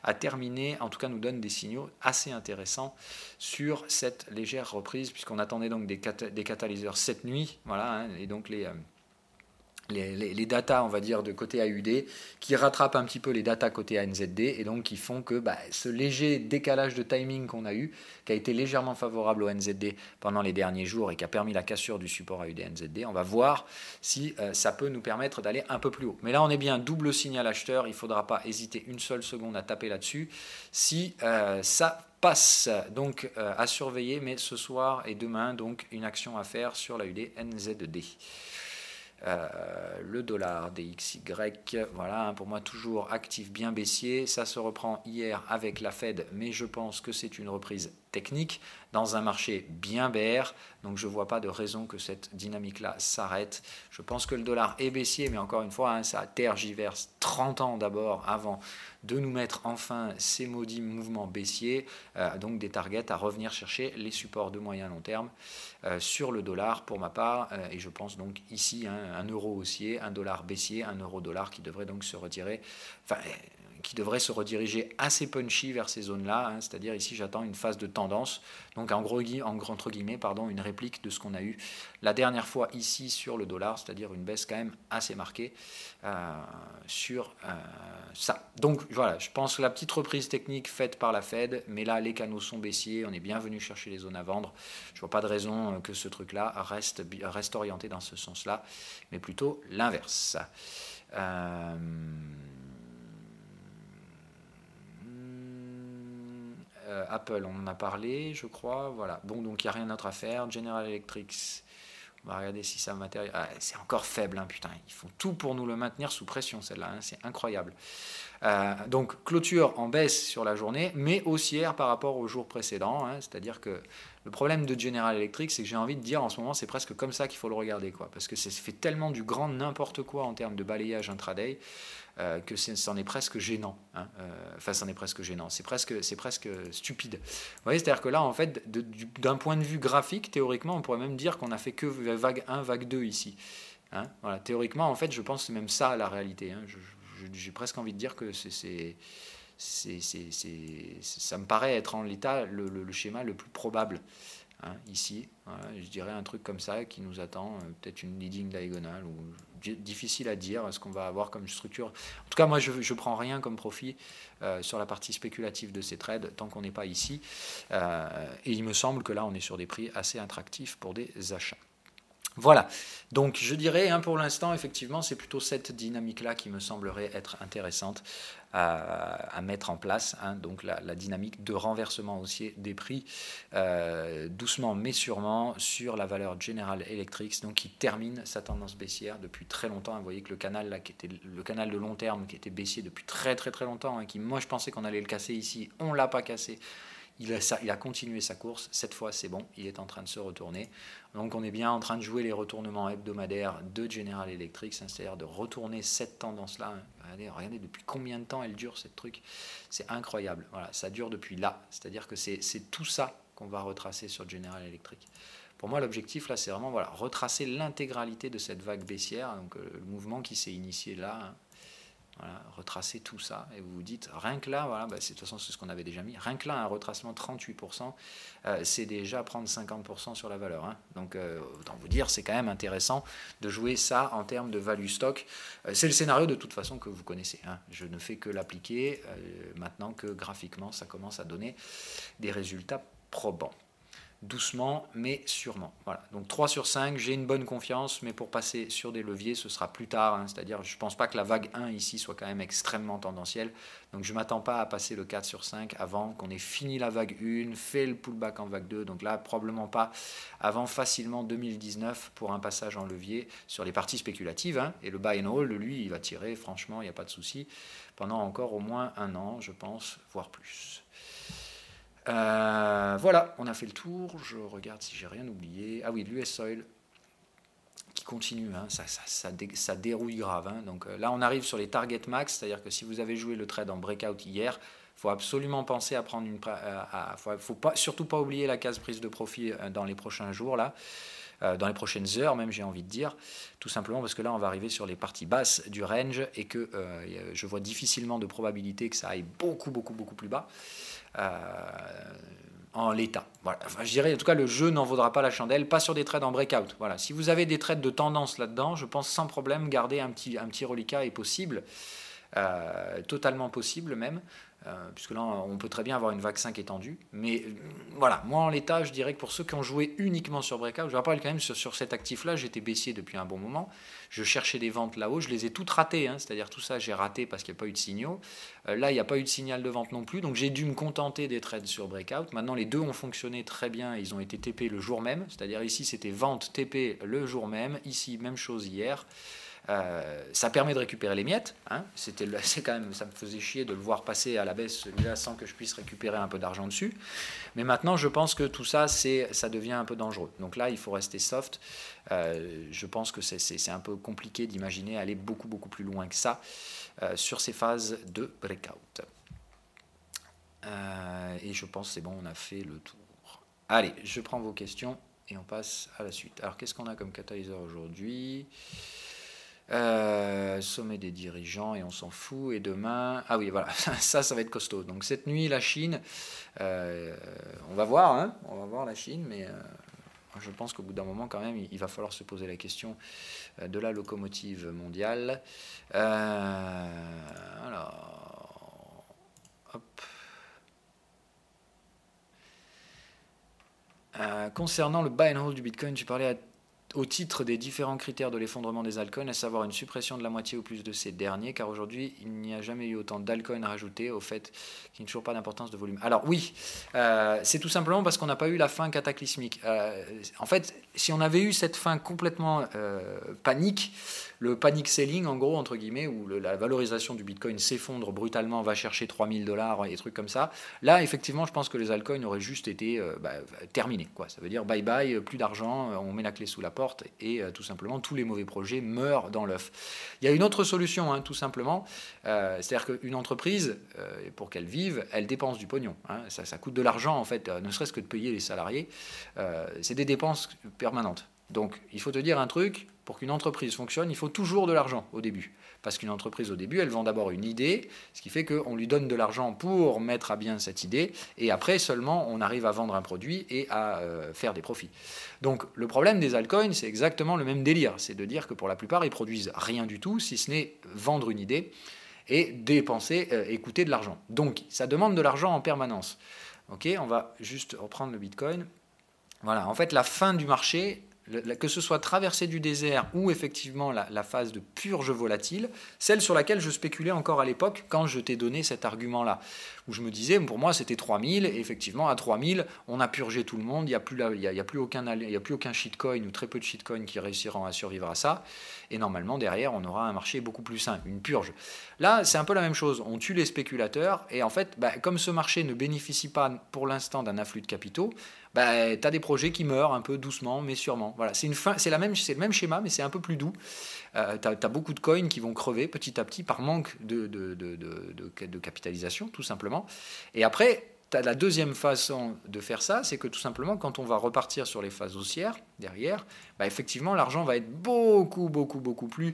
a terminé, en tout cas nous donne des signaux assez intéressants sur cette légère reprise, puisqu'on attendait donc des catalyseurs cette nuit, voilà, hein, et donc les datas, on va dire, de côté AUD, qui rattrapent un petit peu les datas côté ANZD, et donc qui font que ce léger décalage de timing qu'on a eu, qui a été légèrement favorable au NZD pendant les derniers jours et qui a permis la cassure du support AUD-NZD, on va voir si ça peut nous permettre d'aller un peu plus haut. Mais là, on est bien double signal acheteur, il ne faudra pas hésiter une seule seconde à taper là-dessus. Si ça passe, donc à surveiller, mais ce soir et demain, donc une action à faire sur l'AUD-NZD. Le dollar DXY, voilà, hein, pour moi toujours actif bien baissier. Ça se reprend hier avec la Fed, mais je pense que c'est une reprise technique dans un marché bien bear. Donc je ne vois pas de raison que cette dynamique-là s'arrête. Je pense que le dollar est baissier, mais encore une fois, hein, ça tergiverse 30 ans d'abord avant de nous mettre enfin ces maudits mouvements baissiers, donc des targets à revenir chercher les supports de moyen long terme sur le dollar pour ma part, et je pense donc ici hein, un euro haussier, un dollar baissier, un euro dollar qui devrait donc se retirer, qui devrait se rediriger assez punchy vers ces zones-là, hein, c'est-à-dire ici j'attends une phase de tendance, donc en gros entre guillemets, pardon, une réplique de ce qu'on a eu la dernière fois ici sur le dollar, c'est-à-dire une baisse quand même assez marquée sur ça. Donc voilà, je pense que la petite reprise technique faite par la Fed, mais là les canaux sont baissiers, on est bien venu chercher les zones à vendre, je ne vois pas de raison que ce truc-là reste orienté dans ce sens-là, mais plutôt l'inverse. Apple, on en a parlé, je crois. Voilà. Bon, donc il n'y a rien d'autre à faire. General Electric, on va regarder si ça matérialise. Ah, c'est encore faible, hein, putain. Ils font tout pour nous le maintenir sous pression, celle-là. Hein, c'est incroyable. Donc, clôture en baisse sur la journée, mais haussière par rapport au jour précédent. Hein, c'est-à-dire que le problème de General Electric, c'est que j'ai envie de dire en ce moment, c'est presque comme ça qu'il faut le regarder, quoi. Parce que ça fait tellement du grand n'importe quoi en termes de balayage intraday. Que c'en est presque gênant. Hein. Enfin, c'en est presque gênant. C'est presque stupide. Vous voyez, c'est-à-dire que là, en fait, d'un point de vue graphique, théoriquement, on pourrait même dire qu'on a fait que vague 1, vague 2 ici. Hein. Voilà. Théoriquement, en fait, je pense que c'est même ça la réalité. Hein. J'ai presque envie de dire que ça me paraît être en l'état le schéma le plus probable. Hein, ici, voilà, je dirais un truc comme ça qui nous attend, peut-être une leading diagonale, ou difficile à dire ce qu'on va avoir comme structure. En tout cas, moi, je ne prends rien comme profit sur la partie spéculative de ces trades tant qu'on n'est pas ici. Et il me semble que là, on est sur des prix assez attractifs pour des achats. Voilà, donc je dirais hein, pour l'instant, effectivement, c'est plutôt cette dynamique-là qui me semblerait être intéressante à mettre en place, hein, donc la dynamique de renversement haussier des prix, doucement mais sûrement, sur la valeur General Electric, donc qui termine sa tendance baissière depuis très longtemps. Vous voyez que le canal, là, qui était le canal de long terme, qui était baissier depuis très très très longtemps, hein, qui moi je pensais qu'on allait le casser ici, on ne l'a pas cassé. Il a continué sa course, cette fois c'est bon, il est en train de se retourner. Donc on est bien en train de jouer les retournements hebdomadaires de General Electric, c'est-à-dire de retourner cette tendance-là. Regardez depuis combien de temps elle dure cette truc, c'est incroyable. Voilà, ça dure depuis là, c'est-à-dire que c'est tout ça qu'on va retracer sur General Electric. Pour moi l'objectif là c'est vraiment voilà, retracer l'intégralité de cette vague baissière, donc le mouvement qui s'est initié là. Hein. Voilà, retracer tout ça et vous vous dites rien que là, voilà, de toute façon c'est ce qu'on avait déjà mis, rien que là un retracement 38%, c'est déjà prendre 50% sur la valeur. Hein. Donc autant vous dire c'est quand même intéressant de jouer ça en termes de value stock. C'est le scénario de toute façon que vous connaissez. Hein. Je ne fais que l'appliquer maintenant que graphiquement ça commence à donner des résultats probants. Doucement mais sûrement. Voilà. Donc 3 sur 5, j'ai une bonne confiance, mais pour passer sur des leviers, ce sera plus tard. Hein. C'est-à-dire, je ne pense pas que la vague 1 ici soit quand même extrêmement tendancielle. Donc je ne m'attends pas à passer le 4 sur 5 avant qu'on ait fini la vague 1, fait le pullback en vague 2. Donc là, probablement pas avant facilement 2019 pour un passage en levier sur les parties spéculatives. Hein. Et le buy and hold, lui, il va tirer, franchement, il n'y a pas de souci, pendant encore au moins un an, je pense, voire plus. Voilà, on a fait le tour. Je regarde si j'ai rien oublié. Ah oui, l'US Oil qui continue, hein, ça dérouille grave. Hein. Donc là, on arrive sur les target max, c'est-à-dire que si vous avez joué le trade en breakout hier, il faut absolument penser à prendre faut surtout pas oublier la case prise de profit dans les prochains jours là. Dans les prochaines heures même, j'ai envie de dire, tout simplement parce que là on va arriver sur les parties basses du range et que je vois difficilement de probabilité que ça aille beaucoup plus bas en l'état. Voilà. Enfin, je dirais en tout cas le jeu n'en vaudra pas la chandelle, pas sur des trades en breakout. Voilà. Si vous avez des trades de tendance là-dedans, je pense sans problème garder un petit reliquat est possible. Totalement possible même, puisque là, on peut très bien avoir une vague 5 étendue. Mais voilà, moi en l'état, je dirais que pour ceux qui ont joué uniquement sur Breakout, je rappelle quand même sur cet actif-là, j'étais baissier depuis un bon moment. Je cherchais des ventes là-haut, je les ai toutes ratées, hein, c'est-à-dire tout ça, j'ai raté parce qu'il n'y a pas eu de signaux. Là, il n'y a pas eu de signal de vente non plus, donc j'ai dû me contenter des trades sur Breakout. Maintenant, les deux ont fonctionné très bien, ils ont été TP le jour même, c'est-à-dire ici, c'était vente TP le jour même, ici, même chose hier. Ça permet de récupérer les miettes, hein. C'est quand même, ça me faisait chier de le voir passer à la baisse celui-là sans que je puisse récupérer un peu d'argent dessus. Mais maintenant, je pense que tout ça, ça devient un peu dangereux. Donc là, il faut rester soft. Je pense que c'est un peu compliqué d'imaginer aller beaucoup plus loin que ça sur ces phases de breakout. Et je pense que c'est bon, on a fait le tour. Allez, je prends vos questions et on passe à la suite. Alors, qu'est-ce qu'on a comme catalyseur aujourd'hui ? Sommet des dirigeants et on s'en fout. Et demain, ah oui, voilà, ça va être costaud. Donc cette nuit, la Chine, on va voir, hein, on va voir la Chine, mais je pense qu'au bout d'un moment, quand même, il va falloir se poser la question de la locomotive mondiale. Alors, hop. Concernant le buy and hold du Bitcoin, tu parlais au titre des différents critères de l'effondrement des altcoins, à savoir une suppression de la moitié ou plus de ces derniers, car aujourd'hui, il n'y a jamais eu autant d'altcoins rajoutés, au fait qu'il n'y a toujours pas d'importance de volume. Alors oui, c'est tout simplement parce qu'on n'a pas eu la fin cataclysmique. En fait, si on avait eu cette fin complètement panique, le panic selling, en gros, entre guillemets, où la valorisation du Bitcoin s'effondre brutalement, va chercher $3000 et trucs comme ça, là, effectivement, je pense que les altcoins auraient juste été terminés, quoi. Ça veut dire bye-bye, plus d'argent, on met la clé sous la porte et tout simplement, tous les mauvais projets meurent dans l'œuf. Il y a une autre solution, hein, tout simplement, c'est-à-dire qu'une entreprise, pour qu'elle vive, elle dépense du pognon. Hein. Ça coûte de l'argent, en fait, ne serait-ce que de payer les salariés. C'est des dépenses permanentes. Donc, il faut te dire un truc, pour qu'une entreprise fonctionne, il faut toujours de l'argent au début. Parce qu'une entreprise, au début, elle vend d'abord une idée, ce qui fait qu'on lui donne de l'argent pour mettre à bien cette idée, et après seulement, on arrive à vendre un produit et à faire des profits. Donc, le problème des altcoins, c'est exactement le même délire. C'est de dire que pour la plupart, ils produisent rien du tout, si ce n'est vendre une idée et dépenser et coûter de l'argent. Donc, ça demande de l'argent en permanence. Ok, on va juste reprendre le Bitcoin. Voilà, en fait, la fin du marché, que ce soit traversée du désert ou effectivement la phase de purge volatile, celle sur laquelle je spéculais encore à l'époque quand je t'ai donné cet argument-là, où je me disais, pour moi c'était 3000, et effectivement à 3000, on a purgé tout le monde, il n'y a plus aucun shitcoin ou très peu de shitcoins qui réussiront à survivre à ça, et normalement derrière on aura un marché beaucoup plus sain, une purge. Là c'est un peu la même chose, on tue les spéculateurs, et en fait, comme ce marché ne bénéficie pas pour l'instant d'un afflux de capitaux, tu as des projets qui meurent un peu doucement mais sûrement. Voilà, c'est le même schéma mais c'est un peu plus doux. Tu as beaucoup de coins qui vont crever petit à petit par manque de capitalisation tout simplement. Et après, tu as la deuxième façon de faire ça, c'est que tout simplement quand on va repartir sur les phases haussières derrière, effectivement l'argent va être beaucoup plus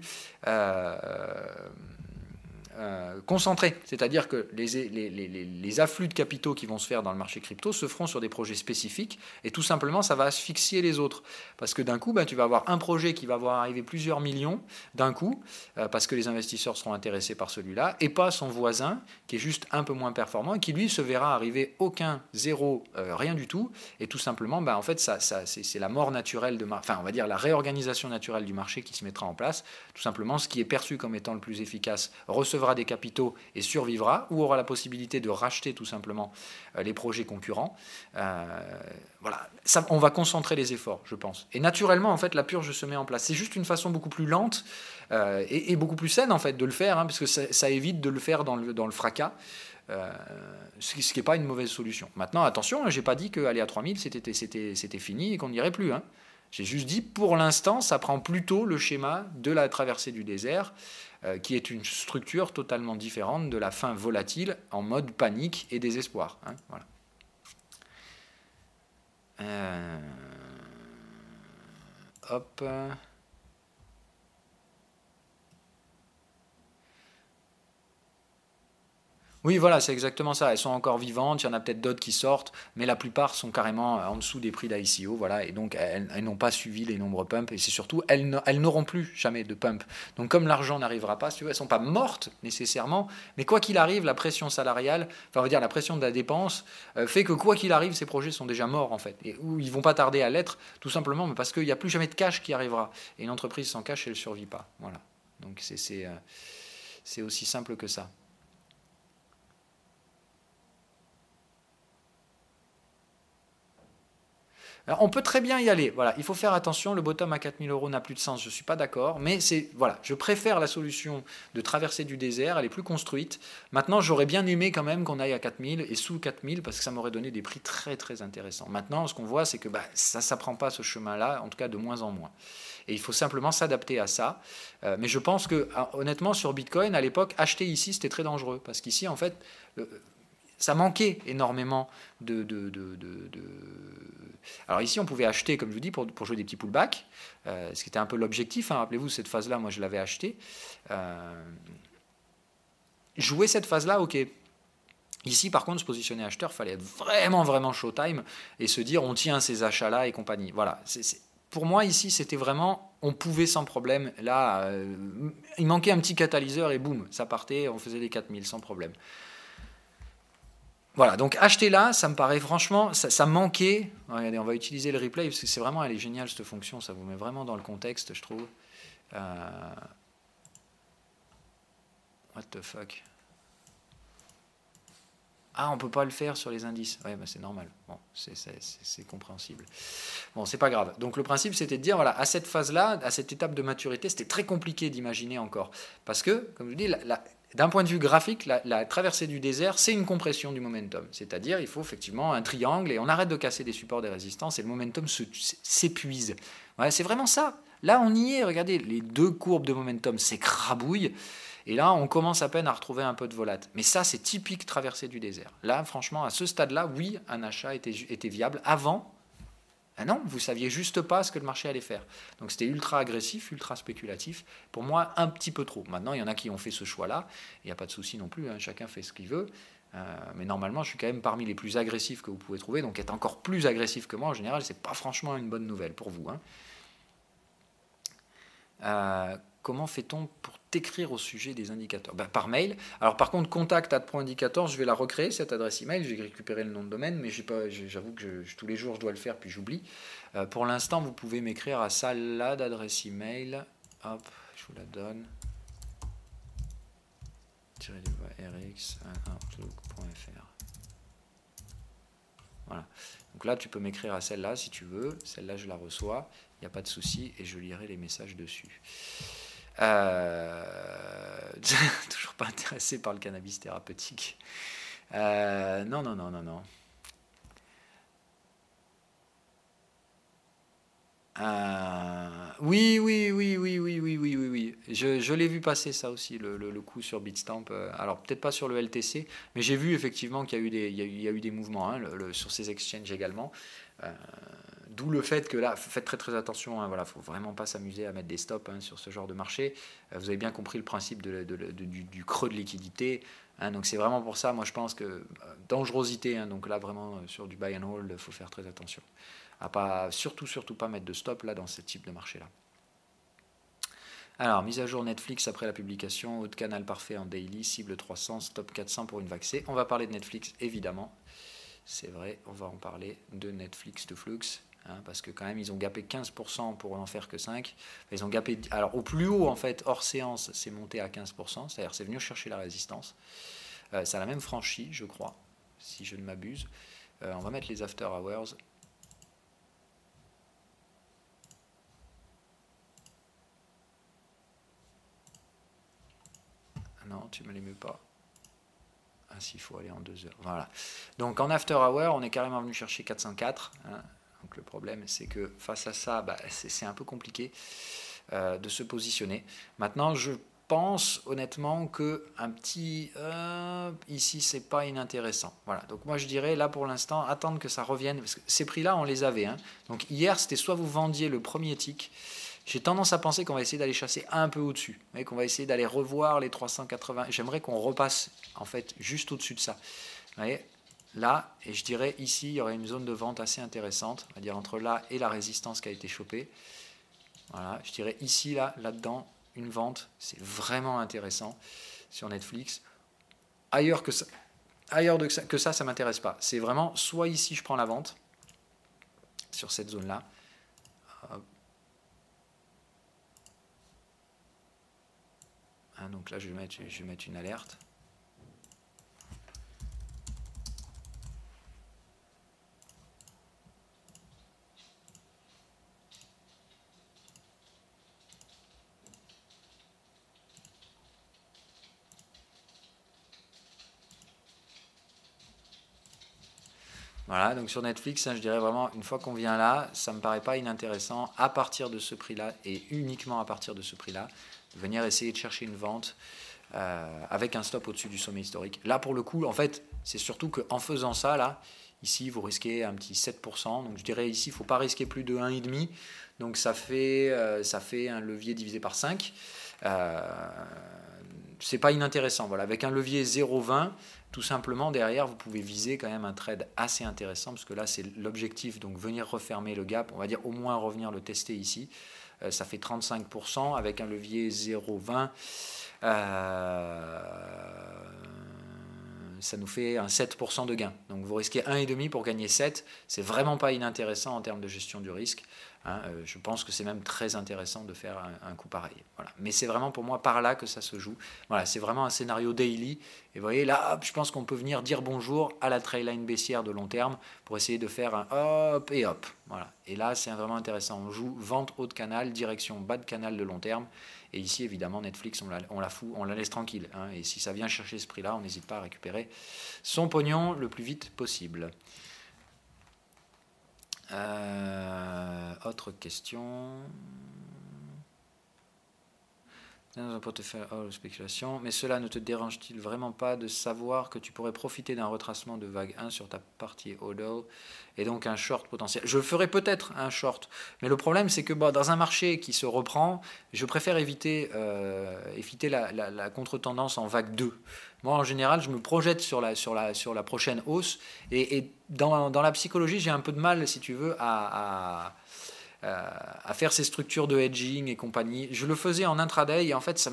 concentré, c'est-à-dire que les afflux de capitaux qui vont se faire dans le marché crypto se feront sur des projets spécifiques et tout simplement ça va asphyxier les autres parce que d'un coup tu vas avoir un projet qui va voir arriver plusieurs millions d'un coup parce que les investisseurs seront intéressés par celui-là et pas son voisin qui est juste un peu moins performant et qui lui se verra arriver aucun, zéro, rien du tout et tout simplement en fait c'est la mort naturelle on va dire la réorganisation naturelle du marché qui se mettra en place, tout simplement ce qui est perçu comme étant le plus efficace recevra des capitaux et survivra, ou aura la possibilité de racheter tout simplement les projets concurrents. Voilà, on va concentrer les efforts, je pense. Et naturellement, en fait, la purge se met en place. C'est juste une façon beaucoup plus lente et beaucoup plus saine, en fait, de le faire, parce que ça évite de le faire dans le fracas. Ce qui n'est pas une mauvaise solution. Maintenant, attention, je n'ai pas dit qu'aller à 3000, c'était fini et qu'on n'irait plus. J'ai juste dit, pour l'instant, ça prend plutôt le schéma de la traversée du désert, qui est une structure totalement différente de la fin volatile en mode panique et désespoir. Voilà. Hop. Oui, voilà, c'est exactement ça. Elles sont encore vivantes, il y en a peut-être d'autres qui sortent, mais la plupart sont carrément en dessous des prix d'ICO, voilà, et donc elles n'ont pas suivi les nombres pump, et c'est surtout, elles n'auront plus jamais de pump. Donc comme l'argent n'arrivera pas, si tu veux, elles ne sont pas mortes nécessairement, mais quoi qu'il arrive, la pression salariale, enfin on va dire la pression de la dépense, fait que quoi qu'il arrive, ces projets sont déjà morts en fait, et où ils vont pas tarder à l'être, tout simplement parce qu'il n'y a plus jamais de cash qui arrivera. Et une entreprise sans cash, elle ne survit pas. Voilà. Donc c'est aussi simple que ça. Alors, on peut très bien y aller. Voilà, il faut faire attention. Le bottom à 4000 euros n'a plus de sens. Je ne suis pas d'accord. Mais voilà, je préfère la solution de traverser du désert. Elle est plus construite. Maintenant, j'aurais bien aimé quand même qu'on aille à 4000 et sous 4000 parce que ça m'aurait donné des prix très très intéressants. Maintenant, ce qu'on voit, c'est que ça ne s'apprend pas ce chemin-là, en tout cas de moins en moins. Et il faut simplement s'adapter à ça. Mais je pense que, honnêtement, sur Bitcoin, à l'époque, acheter ici, c'était très dangereux. Parce qu'ici, en fait, ça manquait énormément Alors ici, on pouvait acheter, comme je vous dis, pour jouer des petits pullbacks, ce qui était un peu l'objectif. Hein. Rappelez-vous, cette phase-là, moi, je l'avais acheté. Jouer cette phase-là, ok. Ici, par contre, se positionner acheteur, il fallait être vraiment, vraiment showtime et se dire, on tient ces achats-là et compagnie. Voilà. Pour moi, ici, c'était vraiment, on pouvait sans problème. Là, il manquait un petit catalyseur et boum, ça partait, on faisait les 4000 sans problème. Voilà, donc acheter là, ça me paraît franchement, ça manquait. Regardez, on va utiliser le replay parce que c'est vraiment, elle est géniale cette fonction, ça vous met vraiment dans le contexte, je trouve. What the fuck? Ah, on peut pas le faire sur les indices. Ouais, bah c'est normal. Bon, c'est compréhensible. Bon, c'est pas grave. Donc le principe, c'était de dire, voilà, à cette phase-là, à cette étape de maturité, c'était très compliqué d'imaginer encore. Parce que, comme je dis, d'un point de vue graphique, la traversée du désert, c'est une compression du momentum. C'est-à-dire, il faut effectivement un triangle et on arrête de casser des supports, des résistances et le momentum s'épuise. Ouais, c'est vraiment ça. Là, on y est. Regardez, les deux courbes de momentum s'écrabouillent. Et là, on commence à peine à retrouver un peu de volate. Mais ça, c'est typique traversée du désert. Là, franchement, à ce stade-là, oui, un achat était viable. Avant, non, vous ne saviez juste pas ce que le marché allait faire. Donc c'était ultra agressif, ultra spéculatif. Pour moi, un petit peu trop. Maintenant, il y en a qui ont fait ce choix-là. Il n'y a pas de souci non plus, hein, chacun fait ce qu'il veut. Mais normalement, je suis quand même parmi les plus agressifs que vous pouvez trouver. Donc être encore plus agressif que moi, en général, ce n'est pas franchement une bonne nouvelle pour vous. Hein. Comment fait-on pour t'écrire au sujet des indicateurs? Par mail. Alors par contre, contact@proindicator, je vais la recréer, cette adresse email. Je vais récupérer le nom de domaine, mais j'avoue que tous les jours, je dois le faire, puis j'oublie. Pour l'instant, vous pouvez m'écrire à celle-là d'adresse email. Hop, je vous la donne. rx@outlook.fr. Voilà. Donc là, tu peux m'écrire à celle-là si tu veux. Celle-là, je la reçois. Il n'y a pas de souci et je lirai les messages dessus. Toujours pas intéressé par le cannabis thérapeutique. Non. Oui. Je l'ai vu passer ça aussi, le coup sur Bitstamp. Alors peut-être pas sur le LTC, mais j'ai vu effectivement qu'il y a eu des mouvements hein, sur ces exchanges également. D'où le fait que là, faites très très attention, hein, voilà, faut vraiment pas s'amuser à mettre des stops hein, sur ce genre de marché. Vous avez bien compris le principe du creux de liquidité. Hein, donc c'est vraiment pour ça, moi je pense que dangerosité, hein, donc là vraiment sur du buy and hold, il faut faire très attention. À pas, surtout pas mettre de stop là dans ce type de marché-là. Alors, mise à jour Netflix après la publication, haut de canal parfait en daily, cible 300, stop 400 pour une vague C. On va parler de Netflix évidemment. C'est vrai, on va en parler de Netflix de Flux. Hein, parce que quand même ils ont gapé 15% pour n'en faire que 5. Ils ont gapé, alors au plus haut en fait hors séance c'est monté à 15%, c'est-à-dire c'est venu chercher la résistance. Ça l'a même franchi je crois, si je ne m'abuse. On va mettre les after hours. Non, tu me les mets pas. Ah s'il faut aller en 2 heures. Voilà. Donc en after hour on est carrément venu chercher 404. Hein. Donc le problème, c'est que face à ça, c'est un peu compliqué de se positionner. Maintenant, je pense honnêtement qu'un petit ici, c'est pas inintéressant. Voilà. Donc moi, je dirais là pour l'instant, attendre que ça revienne. Parce que ces prix-là, on les avait. Hein. Donc hier, c'était soit vous vendiez le premier tick J'ai tendance à penser qu'on va essayer d'aller chasser un peu au-dessus, qu'on va essayer d'aller revoir les 380. J'aimerais qu'on repasse en fait juste au-dessus de ça. Vous voyez, là, et je dirais ici, il y aurait une zone de vente assez intéressante, on va dire entre là et la résistance qui a été chopée. Voilà, je dirais ici, là-dedans, une vente, c'est vraiment intéressant sur Netflix. Ailleurs que ça, ça m'intéresse pas. C'est vraiment soit ici, je prends la vente sur cette zone-là. Donc là, je vais mettre une alerte. Voilà, donc sur Netflix, je dirais vraiment, une fois qu'on vient là, ça ne me paraît pas inintéressant, à partir de ce prix-là, et uniquement à partir de ce prix-là, de venir essayer de chercher une vente avec un stop au-dessus du sommet historique. Là, pour le coup, en fait, c'est surtout qu'en faisant ça, là, ici, vous risquez un petit 7%. Donc je dirais ici, il ne faut pas risquer plus de 1,5. Donc ça fait un levier divisé par 5. C'est pas inintéressant. Voilà. Avec un levier 0,20, tout simplement, derrière, vous pouvez viser quand même un trade assez intéressant, parce que là, c'est l'objectif, donc venir refermer le gap, on va dire au moins revenir le tester ici. Ça fait 35% avec un levier 0,20. Ça nous fait un 7% de gain. Donc vous risquez 1,5 pour gagner 7. C'est vraiment pas inintéressant en termes de gestion du risque. Je pense que c'est même très intéressant de faire un coup pareil. Voilà. Mais c'est vraiment pour moi par là que ça se joue. Voilà, c'est vraiment un scénario daily. Et vous voyez, là, hop, je pense qu'on peut venir dire bonjour à la trailline baissière de long terme pour essayer de faire un hop et hop. Voilà. Et là, c'est vraiment intéressant. On joue vente haut de canal, direction bas de canal de long terme. Et ici, évidemment, Netflix, on la fout, on la laisse tranquille. Et si ça vient chercher ce prix-là, on n'hésite pas à récupérer son pognon le plus vite possible. Autre question. Dans un portefeuille de spéculation, mais cela ne te dérange-t-il vraiment pas de savoir que tu pourrais profiter d'un retracement de vague 1 sur ta partie hodl et donc un short potentiel? Je ferai peut-être un short, mais le problème c'est que dans un marché qui se reprend, je préfère éviter la contre-tendance en vague 2. Moi en général je me projette sur la prochaine hausse et dans la psychologie j'ai un peu de mal, si tu veux, à faire ces structures de hedging et compagnie. Je le faisais en intraday et en fait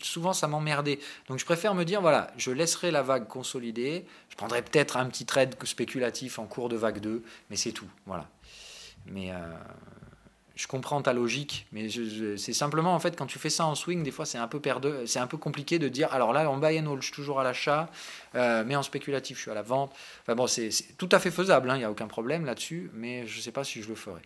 souvent ça m'emmerdait. Donc je préfère me dire voilà, je laisserai la vague consolider, je prendrai peut-être un petit trade spéculatif en cours de vague 2, mais c'est tout. Voilà. Mais je comprends ta logique, mais c'est simplement en fait quand tu fais ça en swing, des fois c'est un peu compliqué de dire alors là en buy and hold je suis toujours à l'achat, mais en spéculatif je suis à la vente. Enfin bon, c'est tout à fait faisable, il n'y a aucun problème là-dessus, mais je ne sais pas si je le ferai.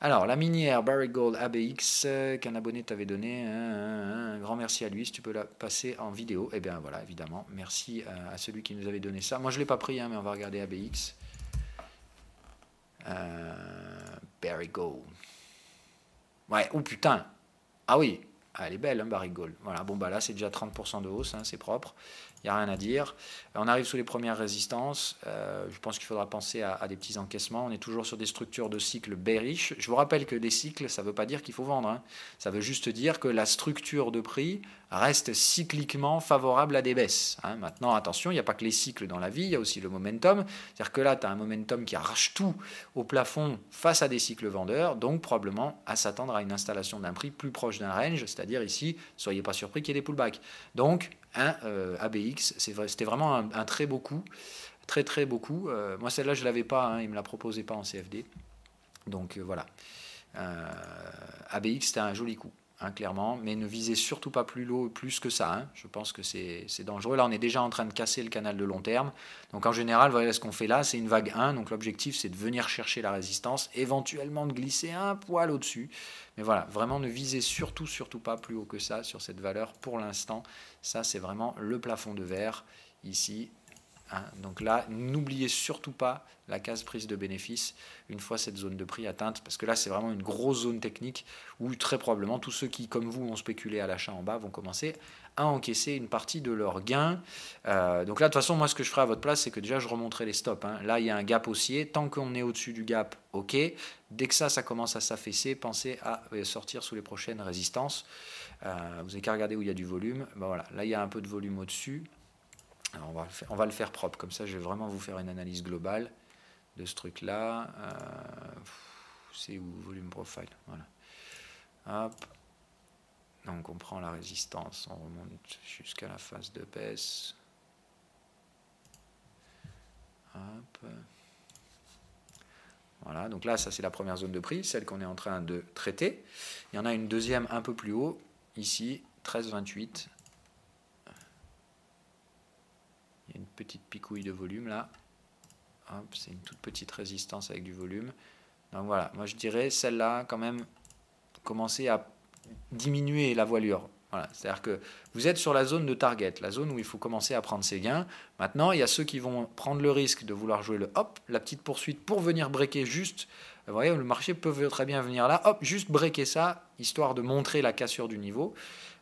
Alors, la minière Barrick Gold ABX qu'un abonné t'avait donné, un grand merci à lui, si tu peux la passer en vidéo. Eh bien voilà, évidemment, merci à celui qui nous avait donné ça. Moi je ne l'ai pas pris, mais on va regarder ABX. Barrick Gold. Ouais, oh putain. Ah oui, elle est belle, Barrick Gold. Voilà, bon bah là c'est déjà 30% de hausse, c'est propre. Il n'y a rien à dire. On arrive sous les premières résistances. Je pense qu'il faudra penser à des petits encaissements. On est toujours sur des structures de cycle bearish. Je vous rappelle que les cycles, ça ne veut pas dire qu'il faut vendre. Ça veut juste dire que la structure de prix reste cycliquement favorable à des baisses. Maintenant, attention, il n'y a pas que les cycles dans la vie, il y a aussi le momentum. C'est-à-dire que là, tu as un momentum qui arrache tout au plafond face à des cycles vendeurs. Donc, probablement à s'attendre à une installation d'un prix plus proche d'un range. C'est-à-dire ici, soyez pas surpris qu'il y ait des pullbacks. Donc, ABX, c'était vraiment un très beau coup, très beau coup. Moi celle-là je l'avais pas, il me la proposait pas en CFD, donc voilà. ABX c'était un joli coup, clairement, mais ne visez surtout pas plus que ça. Je pense que c'est dangereux. Là on est déjà en train de casser le canal de long terme, donc en général voilà ce qu'on fait là, c'est une vague 1, donc l'objectif c'est de venir chercher la résistance, éventuellement de glisser un poil au-dessus. Mais voilà, vraiment ne visez surtout pas plus haut que ça sur cette valeur pour l'instant. Ça, c'est vraiment le plafond de verre ici. hein. Donc là, n'oubliez surtout pas la case prise de bénéfice une fois cette zone de prix atteinte, parce que là, c'est vraiment une grosse zone technique où très probablement tous ceux qui, comme vous, ont spéculé à l'achat en bas vont commencer à encaisser une partie de leurs gains. Donc là, de toute façon, moi, ce que je ferai à votre place, c'est que déjà, je remonterai les stops, hein. Là, il y a un gap haussier. Tant qu'on est au-dessus du gap, ok. Dès que ça commence à s'affaisser, pensez à sortir sous les prochaines résistances. Vous n'avez qu'à regarder où il y a du volume. Ben voilà, là, il y a un peu de volume au-dessus. Alors, on va le faire propre. Comme ça, je vais vraiment vous faire une analyse globale de ce truc-là. C'est où? Volume profile. Voilà. Hop. Donc, on prend la résistance. On remonte jusqu'à la phase de baisse. Hop. Voilà, donc là, ça c'est la première zone de prix, celle qu'on est en train de traiter. Il y en a une deuxième un peu plus haut, ici, 13,28. Il y a une petite picouille de volume là. C'est une toute petite résistance avec du volume. Donc voilà, moi je dirais celle-là, quand même, commencer à diminuer la voilure. Voilà, c'est-à-dire que vous êtes sur la zone de target, la zone où il faut commencer à prendre ses gains. Maintenant, il y a ceux qui vont prendre le risque de vouloir jouer le hop, la petite poursuite pour venir breaker juste. Vous voyez, le marché peut très bien venir là, hop, juste breaker ça, histoire de montrer la cassure du niveau.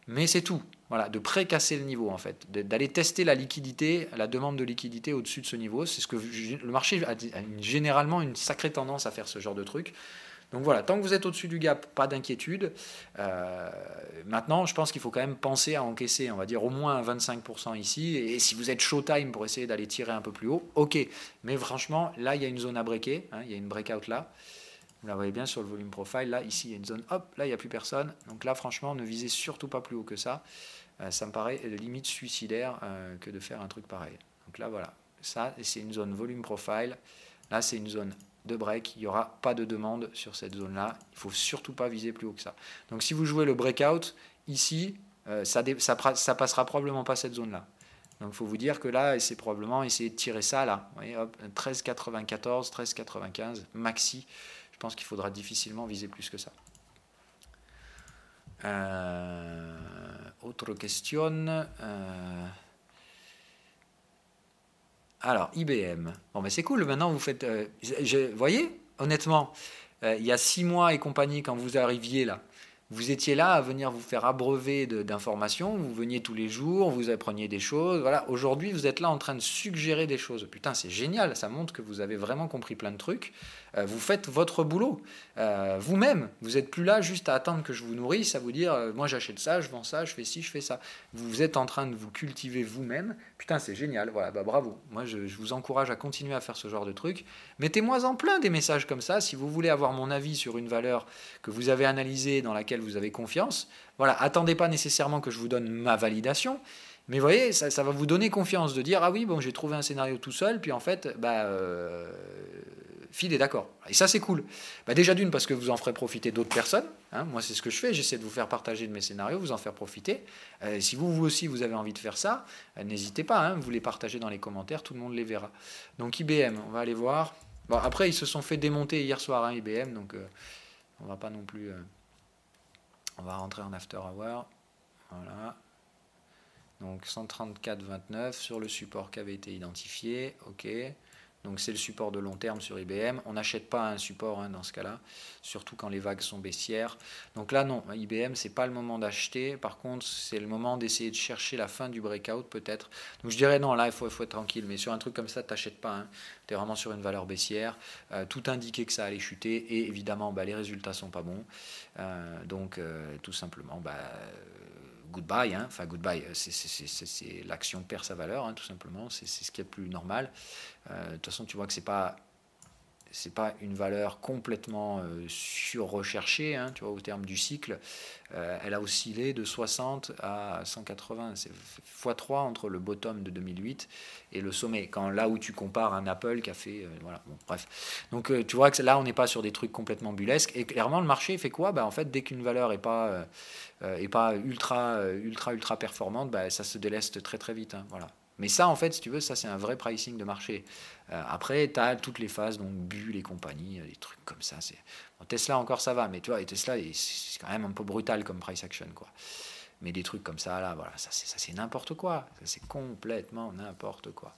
Mais c'est tout. Voilà, de pré-casser le niveau en fait, d'aller tester la liquidité, la demande de liquidité au-dessus de ce niveau. C'est ce que le marché a généralement une sacrée tendance à faire ce genre de truc. Donc voilà, tant que vous êtes au-dessus du gap, pas d'inquiétude. Maintenant, je pense qu'il faut quand même penser à encaisser, on va dire au moins 25% ici. Et si vous êtes showtime pour essayer d'aller tirer un peu plus haut, ok. Mais franchement, là, il y a une zone à breaker. Hein, il y a une breakout là. Vous la voyez bien sur le volume profile. Là, ici, il y a une zone, hop, là, il n'y a plus personne. Donc là, franchement, ne visez surtout pas plus haut que ça. Ça me paraît limite suicidaire que de faire un truc pareil. Donc là, voilà. Ça, c'est une zone volume profile. Là, c'est une zone de break, il n'y aura pas de demande sur cette zone-là. Il ne faut surtout pas viser plus haut que ça. Donc si vous jouez le breakout, ici, ça passera probablement pas cette zone-là. Donc il faut vous dire que là, c'est probablement essayer de tirer ça là. Vous voyez, hop, 13,94, 13,95, maxi. Je pense qu'il faudra difficilement viser plus que ça. Autre question. Alors, IBM. Bon, mais c'est cool, maintenant vous faites... vous voyez, honnêtement, il y a 6 mois et compagnie, quand vous arriviez là, vous étiez là à venir vous faire abreuver d'informations, vous veniez tous les jours, vous appreniez des choses, voilà. Aujourd'hui, vous êtes là en train de suggérer des choses. Putain, c'est génial, ça montre que vous avez vraiment compris plein de trucs. Vous faites votre boulot. Vous-même, vous n'êtes plus là juste à attendre que je vous nourrisse, à vous dire, moi j'achète ça, je vends ça, je fais ci, je fais ça. Vous êtes en train de vous cultiver vous-même. Putain, c'est génial, voilà, bah bravo. Moi, je vous encourage à continuer à faire ce genre de trucs. Mettez-moi en plein des messages comme ça, si vous voulez avoir mon avis sur une valeur que vous avez analysée, dans laquelle vous avez confiance. Voilà, attendez pas nécessairement que je vous donne ma validation, mais vous voyez, ça va vous donner confiance de dire, ah oui, bon, j'ai trouvé un scénario tout seul, puis en fait, Phil est d'accord. Et ça, c'est cool. Déjà d'une, parce que vous en ferez profiter d'autres personnes. Hein. Moi, c'est ce que je fais. J'essaie de vous faire partager de mes scénarios, vous en faire profiter. Si vous aussi, vous avez envie de faire ça, n'hésitez pas. Hein. Vous les partagez dans les commentaires, tout le monde les verra. Donc IBM, on va aller voir. Bon, après, ils se sont fait démonter hier soir, hein, IBM, donc on va pas non plus... on va rentrer en after hour. Voilà. Donc 134,29 sur le support qui avait été identifié. OK. Donc c'est le support de long terme sur IBM. On n'achète pas un support hein, dans ce cas-là, surtout quand les vagues sont baissières. Donc là non, IBM c'est pas le moment d'acheter. Par contre c'est le moment d'essayer de chercher la fin du breakout peut-être. Donc je dirais non, là il faut être tranquille. Mais sur un truc comme ça, t'achètes pas. Hein. Tu es vraiment sur une valeur baissière. Tout indiquait que ça allait chuter et évidemment les résultats sont pas bons. Donc tout simplement goodbye, hein. Enfin goodbye, c'est l'action perd sa valeur, hein, tout simplement, c'est ce qui est le plus normal. De toute façon, tu vois que c'est pas une valeur complètement surrecherchée, hein, tu vois, au terme du cycle. Elle a oscillé de 60 à 180, c'est x3 entre le bottom de 2008 et le sommet. Là où tu compares un Apple qui a fait... voilà, bon, bref. Donc tu vois que là, on n'est pas sur des trucs complètement bulesques. Et clairement, le marché fait quoi ? En fait, dès qu'une valeur n'est pas ultra performante, ça se déleste très très vite. Hein, voilà. Mais ça, en fait, si tu veux, ça c'est un vrai pricing de marché. Après, tu as toutes les phases, donc bulles et compagnie, des trucs comme ça. Bon, Tesla encore ça va, mais tu vois, et Tesla, c'est quand même un peu brutal comme price action, quoi. Mais des trucs comme ça, là, voilà, ça c'est n'importe quoi. Ça c'est complètement n'importe quoi.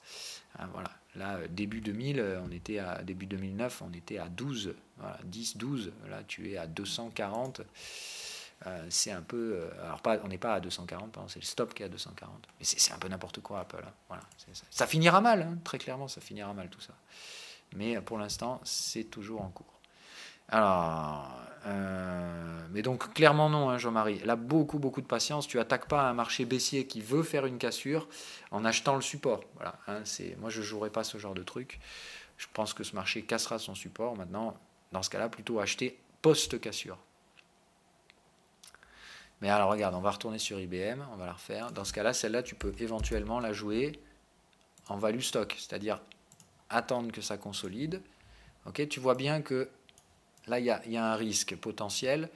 Hein, voilà. Là, début 2000, début 2009, on était à 12, voilà, 10, 12. Là, tu es à 240. C'est un peu... alors, on n'est pas à 240, pardon, c'est le stop qui est à 240. Mais c'est un peu n'importe quoi, Apple. Hein. Voilà, ça finira mal, hein, très clairement, ça finira mal tout ça. Mais pour l'instant, c'est toujours en cours. Alors, mais donc clairement non, hein, Jean-Marie. Là, beaucoup de patience. Tu attaques pas un marché baissier qui veut faire une cassure en achetant le support. Voilà, hein, moi, je jouerai pas ce genre de truc. Je pense que ce marché cassera son support. Maintenant, dans ce cas-là, plutôt acheter post-cassure. Mais alors, regarde, on va retourner sur IBM, on va la refaire. Dans ce cas-là, celle-là, tu peux éventuellement la jouer en value stock, c'est-à-dire attendre que ça consolide. Ok, tu vois bien que là, il y a un risque potentiel.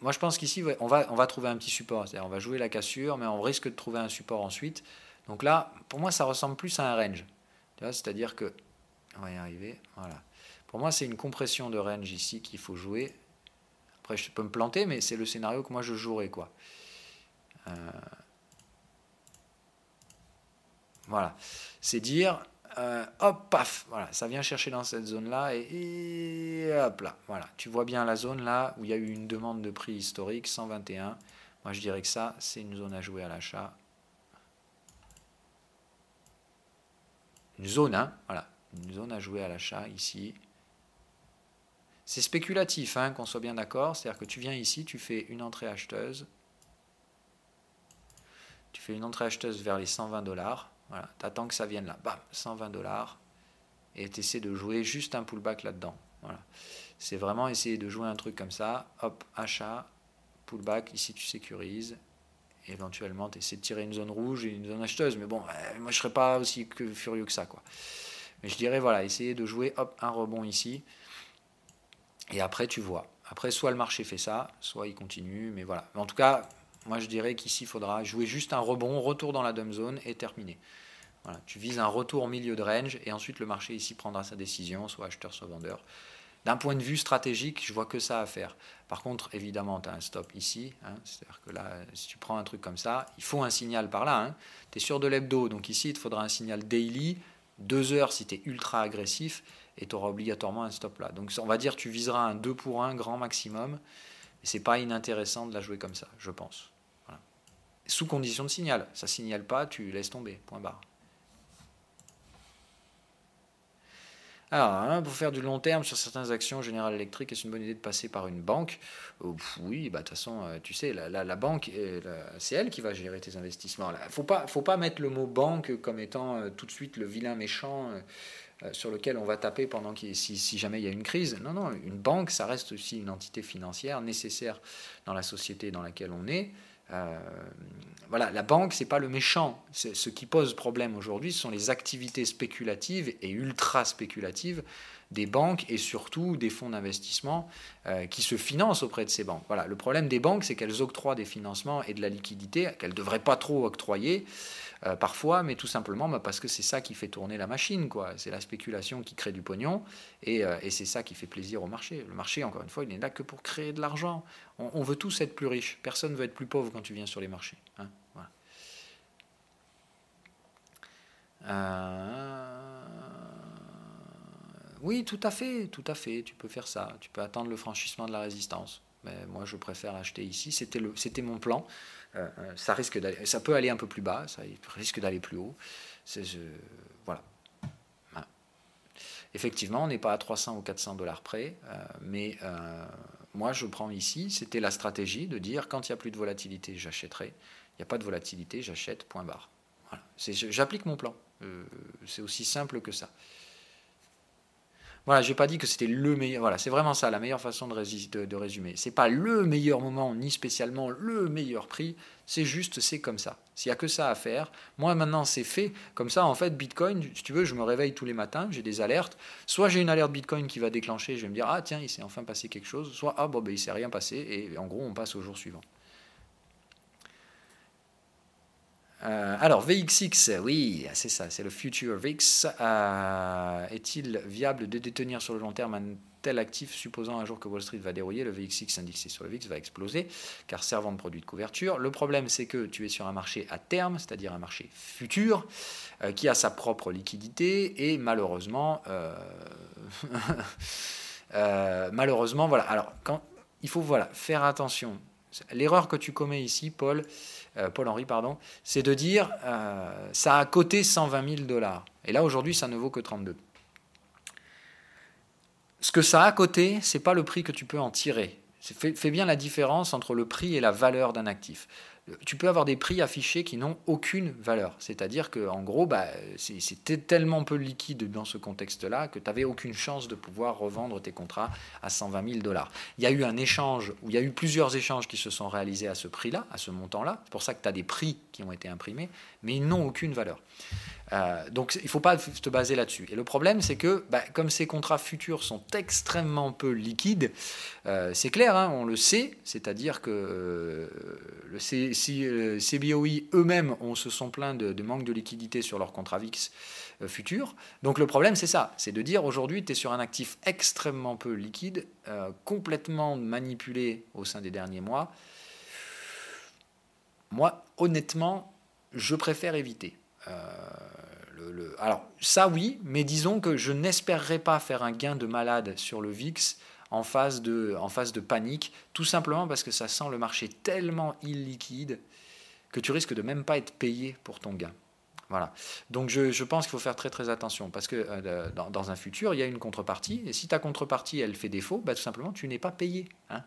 Moi, je pense qu'ici, on va trouver un petit support. C'est-à-dire, on va jouer la cassure, mais on risque de trouver un support ensuite. Donc là, pour moi, ça ressemble plus à un range. C'est-à-dire que... On va y arriver. Voilà. Pour moi, c'est une compression de range ici qu'il faut jouer. Après, je peux me planter, mais c'est le scénario que moi, je jouerai, quoi. Voilà. C'est dire... hop, paf, voilà, ça vient chercher dans cette zone-là et hop là, voilà. Tu vois bien la zone là où il y a eu une demande de prix historique, 121. Moi, je dirais que ça, c'est une zone à jouer à l'achat. Une zone, hein, voilà, une zone à jouer à l'achat ici. C'est spéculatif, hein, qu'on soit bien d'accord. C'est-à-dire que tu viens ici, tu fais une entrée acheteuse. Tu fais une entrée acheteuse vers les 120$. Voilà, tu attends que ça vienne là. Bam, 120$. Et tu essaies de jouer juste un pullback là-dedans. Voilà. C'est vraiment essayer de jouer un truc comme ça. Hop, achat, pullback. Ici, tu sécurises. Et éventuellement, tu essaies de tirer une zone rouge et une zone acheteuse. Mais bon, moi, je ne serais pas aussi furieux que ça, quoi. Mais je dirais, voilà, essayer de jouer, hop, un rebond ici. Et après, tu vois. Après, soit le marché fait ça, soit il continue. Mais voilà. Mais en tout cas, moi, je dirais qu'ici, il faudra jouer juste un rebond, retour dans la dump zone et terminer. Voilà, tu vises un retour au milieu de range et ensuite le marché ici prendra sa décision, soit acheteur, soit vendeur. D'un point de vue stratégique, je vois que ça à faire. Par contre, évidemment, tu as un stop ici. Hein, c'est-à-dire que là, si tu prends un truc comme ça, il faut un signal par là. Hein. Tu es sur de l'hebdo, donc ici, il te faudra un signal daily, 2 heures si tu es ultra agressif, et tu auras obligatoirement un stop là. Donc on va dire que tu viseras un 2 pour 1 grand maximum. Et c'est pas inintéressant de la jouer comme ça, je pense. Voilà. Sous condition de signal. Ça signale pas, tu laisses tomber, point barre. Alors, hein, pour faire du long terme sur certaines actions General Electric, est-ce une bonne idée de passer par une banque? Oui, bah, de toute façon, tu sais, la banque, c'est elle qui va gérer tes investissements. Il ne faut pas mettre le mot banque comme étant tout de suite le vilain méchant sur lequel on va taper si jamais il y a une crise. Non, non, une banque, ça reste aussi une entité financière nécessaire dans la société dans laquelle on est. Voilà, la banque, c'est pas le méchant. Ce qui pose problème aujourd'hui, ce sont les activités spéculatives et ultra spéculatives des banques et surtout des fonds d'investissement qui se financent auprès de ces banques. Voilà, le problème des banques, c'est qu'elles octroient des financements et de la liquidité qu'elles ne devraient pas trop octroyer parfois, mais tout simplement parce que c'est ça qui fait tourner la machine, quoi. C'est la spéculation qui crée du pognon et c'est ça qui fait plaisir au marché. Le marché, encore une fois, il n'est là que pour créer de l'argent. On veut tous être plus riches. Personne ne veut être plus pauvre quand tu viens sur les marchés. Hein, voilà. Oui, tout à fait, tout à fait. Tu peux faire ça. Tu peux attendre le franchissement de la résistance. Mais moi, je préfère acheter ici. C'était mon plan. Ça peut aller un peu plus bas, ça risque d'aller plus haut. Voilà. Effectivement, on n'est pas à 300 ou 400$ près, mais moi je prends ici, c'était la stratégie de dire quand il n'y a plus de volatilité, j'achèterai. Il n'y a pas de volatilité, j'achète, point barre. Voilà. J'applique mon plan. C'est aussi simple que ça. Voilà, je n'ai pas dit que c'était le meilleur. Voilà, c'est vraiment ça, la meilleure façon de résumer. Ce n'est pas le meilleur moment, ni spécialement le meilleur prix. C'est comme ça. S'il n'y a que ça à faire. Moi, maintenant, c'est fait. Comme ça, en fait, Bitcoin, si tu veux, je me réveille tous les matins, j'ai des alertes. Soit j'ai une alerte Bitcoin qui va déclencher, je vais me dire, ah tiens, il s'est enfin passé quelque chose. Soit, ah bon, ben, il ne s'est rien passé. Et en gros, on passe au jour suivant. Alors, VXX, oui, c'est ça, c'est le Future VIX. Est-il viable de détenir sur le long terme un tel actif, supposant un jour que Wall Street va dérouiller, le VXX indexé sur le VIX va exploser, car servant de produit de couverture. Le problème, c'est que tu es sur un marché à terme, c'est-à-dire un marché futur, qui a sa propre liquidité, et malheureusement, malheureusement, voilà. Alors, il faut faire attention. L'erreur que tu commets ici, Paul-Henri, c'est de dire ça a coté 120 000 $. Et là, aujourd'hui, ça ne vaut que 32. Ce que ça a coté, ce n'est pas le prix que tu peux en tirer. Fais bien la différence entre le prix et la valeur d'un actif. Tu peux avoir des prix affichés qui n'ont aucune valeur. C'est-à-dire qu'en gros, c'était tellement peu liquide dans ce contexte-là que tu n'avais aucune chance de pouvoir revendre tes contrats à 120 000 $. Il y a eu un échange, ou il y a eu plusieurs échanges qui se sont réalisés à ce prix-là, à ce montant-là. C'est pour ça que tu as des prix qui ont été imprimés, mais ils n'ont aucune valeur. Donc il ne faut pas te baser là-dessus. Et le problème, c'est que comme ces contrats futurs sont extrêmement peu liquides, c'est clair, hein, on le sait, c'est-à-dire que le CBOE eux-mêmes se sont plaints de manque de liquidité sur leurs contrats VIX futurs. Donc le problème, c'est ça, c'est de dire aujourd'hui, tu es sur un actif extrêmement peu liquide, complètement manipulé au sein des derniers mois. Moi, honnêtement, je préfère éviter. Alors ça oui, mais disons que je n'espérerais pas faire un gain de malade sur le VIX en phase de panique, tout simplement parce que ça sent le marché tellement illiquide que tu risques de même pas être payé pour ton gain. Voilà. Donc je pense qu'il faut faire très très attention parce que dans un futur, il y a une contrepartie et si ta contrepartie elle fait défaut, tout simplement tu n'es pas payé. Hein.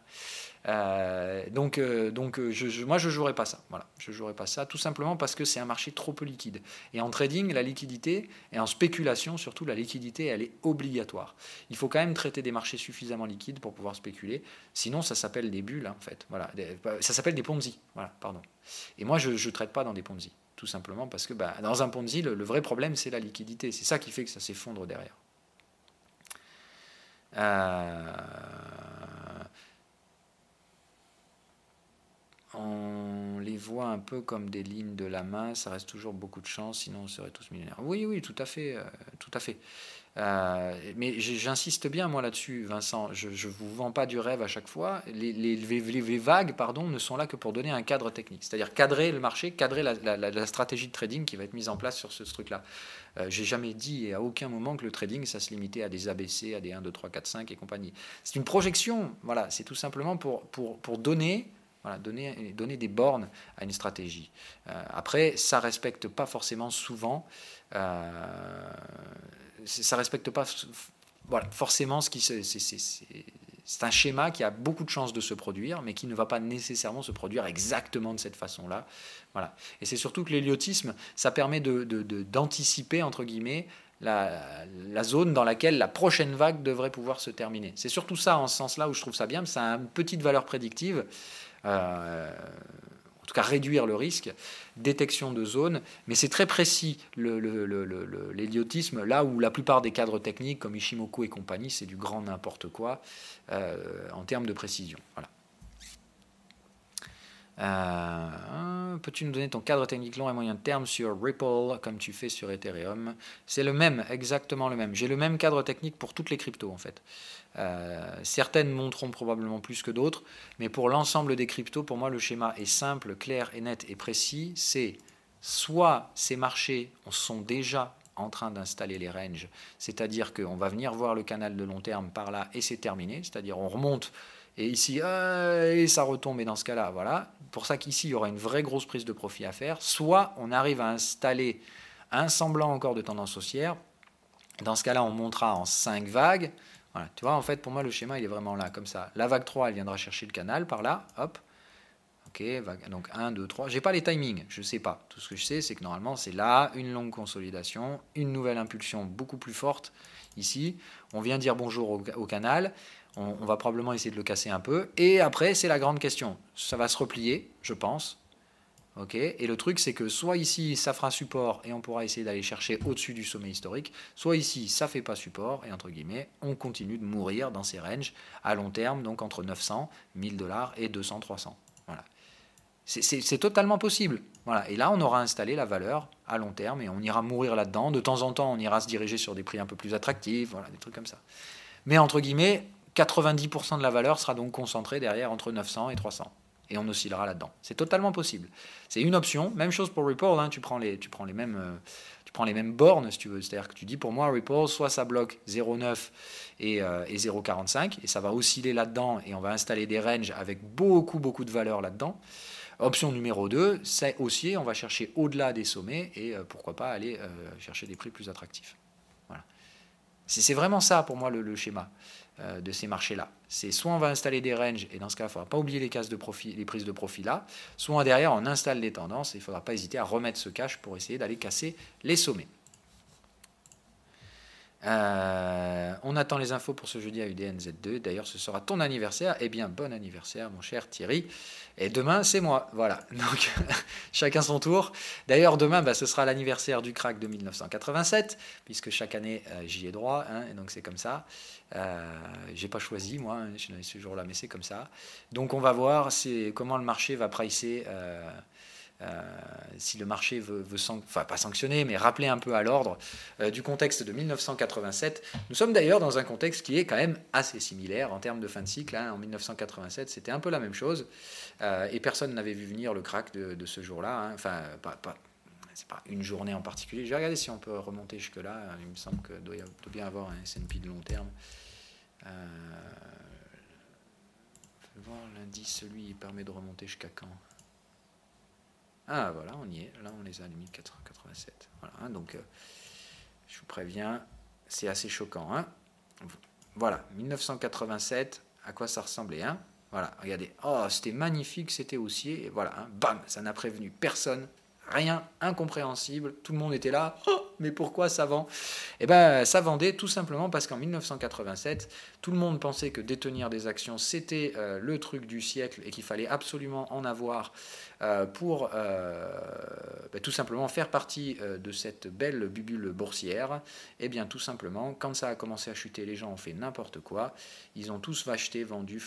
Moi je jouerai pas ça. Voilà, je jouerai pas ça tout simplement parce que c'est un marché trop peu liquide. Et en trading, la liquidité et en spéculation surtout la liquidité elle est obligatoire. Il faut quand même traiter des marchés suffisamment liquides pour pouvoir spéculer. Sinon ça s'appelle des bulles hein, en fait. Voilà, ça s'appelle des Ponzi. Voilà, pardon. Et moi je traite pas dans des Ponzi. Tout simplement parce que dans un Ponzi, le vrai problème, c'est la liquidité. C'est ça qui fait que ça s'effondre derrière. On les voit un peu comme des lignes de la main. Ça reste toujours beaucoup de chance, sinon on serait tous millionnaires. Oui, tout à fait. Tout à fait. Mais j'insiste bien moi là-dessus, Vincent. Je ne vous vends pas du rêve à chaque fois. Les vagues, ne sont là que pour donner un cadre technique, c'est-à-dire cadrer le marché, cadrer la stratégie de trading qui va être mise en place sur ce truc-là. J'ai jamais dit et à aucun moment que le trading ça se limitait à des ABC, à des 1, 2, 3, 4, 5 et compagnie. C'est une projection. Voilà, c'est tout simplement pour donner. Voilà, donner des bornes à une stratégie. Après, ça respecte pas forcément souvent. Ça respecte pas forcément ce qui c'est un schéma qui a beaucoup de chances de se produire, mais qui ne va pas nécessairement se produire exactement de cette façon-là. Voilà. Et c'est surtout que l'héliotisme, ça permet d'anticiper, entre guillemets, la zone dans laquelle la prochaine vague devrait pouvoir se terminer. C'est surtout ça, en ce sens-là, où je trouve ça bien, ça a une petite valeur prédictive. En tout cas réduire le risque, détection de zone, mais c'est très précis l'héliotisme, là où la plupart des cadres techniques comme Ishimoku et compagnie, c'est du grand n'importe quoi en termes de précision. Voilà. Peux-tu nous donner ton cadre technique long et moyen terme sur Ripple comme tu fais sur Ethereum? C'est le même, exactement le même. J'ai le même cadre technique pour toutes les cryptos en fait. Certaines montreront probablement plus que d'autres, mais pour l'ensemble des cryptos, pour moi le schéma est simple, clair et net et précis. C'est soit ces marchés sont déjà en train d'installer les ranges, c'est-à-dire qu'on va venir voir le canal de long terme par là et c'est terminé, c'est-à-dire on remonte et ici et ça retombe et dans ce cas-là, voilà. Pour ça qu'ici il y aura une vraie grosse prise de profit à faire. Soit on arrive à installer un semblant encore de tendance haussière. Dans ce cas-là, on montera en 5 vagues. Voilà, tu vois, en fait, pour moi, le schéma, il est vraiment là, comme ça. La vague 3, elle viendra chercher le canal par là, hop. Ok, donc 1, 2, 3. Je n'ai pas les timings, je ne sais pas. Tout ce que je sais, c'est que normalement, c'est là, une longue consolidation, une nouvelle impulsion beaucoup plus forte. Ici, on vient dire bonjour au canal. On va probablement essayer de le casser un peu. Et après, c'est la grande question. Ça va se replier, je pense. Okay. Et le truc, c'est que soit ici, ça fera support et on pourra essayer d'aller chercher au-dessus du sommet historique, soit ici, ça ne fait pas support et entre guillemets, on continue de mourir dans ces ranges à long terme, donc entre 900, 1000 $ et 200, 300. Voilà. C'est totalement possible. Voilà. Et là, on aura installé la valeur à long terme et on ira mourir là-dedans. De temps en temps, on ira se diriger sur des prix un peu plus attractifs, voilà, des trucs comme ça. Mais entre guillemets, 90% de la valeur sera donc concentrée derrière entre 900 et 300. Et on oscillera là-dedans. C'est totalement possible. C'est une option. Même chose pour Ripple. Hein, tu prends les mêmes bornes, si tu veux. C'est-à-dire que tu dis, pour moi, Ripple, soit ça bloque 0,9 et 0,45, et ça va osciller là-dedans, et on va installer des ranges avec beaucoup, beaucoup de valeur là-dedans. Option numéro 2, c'est haussier. On va chercher au-delà des sommets, et pourquoi pas aller chercher des prix plus attractifs. Voilà. C'est vraiment ça, pour moi, le schéma de ces marchés-là. C'est soit on va installer des ranges, et dans ce cas, il ne faudra pas oublier les prises de profit là, soit derrière, on installe des tendances, et il ne faudra pas hésiter à remettre ce cash pour essayer d'aller casser les sommets. On attend les infos pour ce jeudi à UDNZ2. D'ailleurs, ce sera ton anniversaire. Eh bien, bon anniversaire, mon cher Thierry. Et demain, c'est moi. Voilà. Donc, chacun son tour. D'ailleurs, demain, ce sera l'anniversaire du crack de 1987, puisque chaque année, j'y ai droit. Hein, et donc, c'est comme ça. J'ai pas choisi, moi, hein, ce jour-là, mais c'est comme ça. Donc, on va voir comment le marché va pricer. Si le marché veut pas sanctionner, mais rappeler un peu à l'ordre du contexte de 1987. Nous sommes d'ailleurs dans un contexte qui est quand même assez similaire en termes de fin de cycle. Hein. En 1987, c'était un peu la même chose, et personne n'avait vu venir le crack de ce jour-là. Hein. Enfin, c'est pas une journée en particulier. Je vais regarder si on peut remonter jusque-là. Il me semble qu'il doit bien avoir un S&P de long terme. Je vais voir l'indice, lui, il permet de remonter jusqu'à quand? Ah voilà, on y est. Là, on les a à limite 87. Voilà, hein, donc, je vous préviens, c'est assez choquant. Hein. Voilà, 1987, à quoi ça ressemblait, hein. Voilà, regardez. Oh, c'était magnifique, c'était haussier. Et voilà, hein, bam, ça n'a prévenu personne. Rien, incompréhensible. Tout le monde était là. Oh, mais pourquoi ça vend? Eh bien, ça vendait tout simplement parce qu'en 1987, tout le monde pensait que détenir des actions, c'était le truc du siècle et qu'il fallait absolument en avoir pour tout simplement faire partie de cette belle bulle boursière. Eh bien, tout simplement, quand ça a commencé à chuter, les gens ont fait n'importe quoi. Ils ont tous acheté, vendu,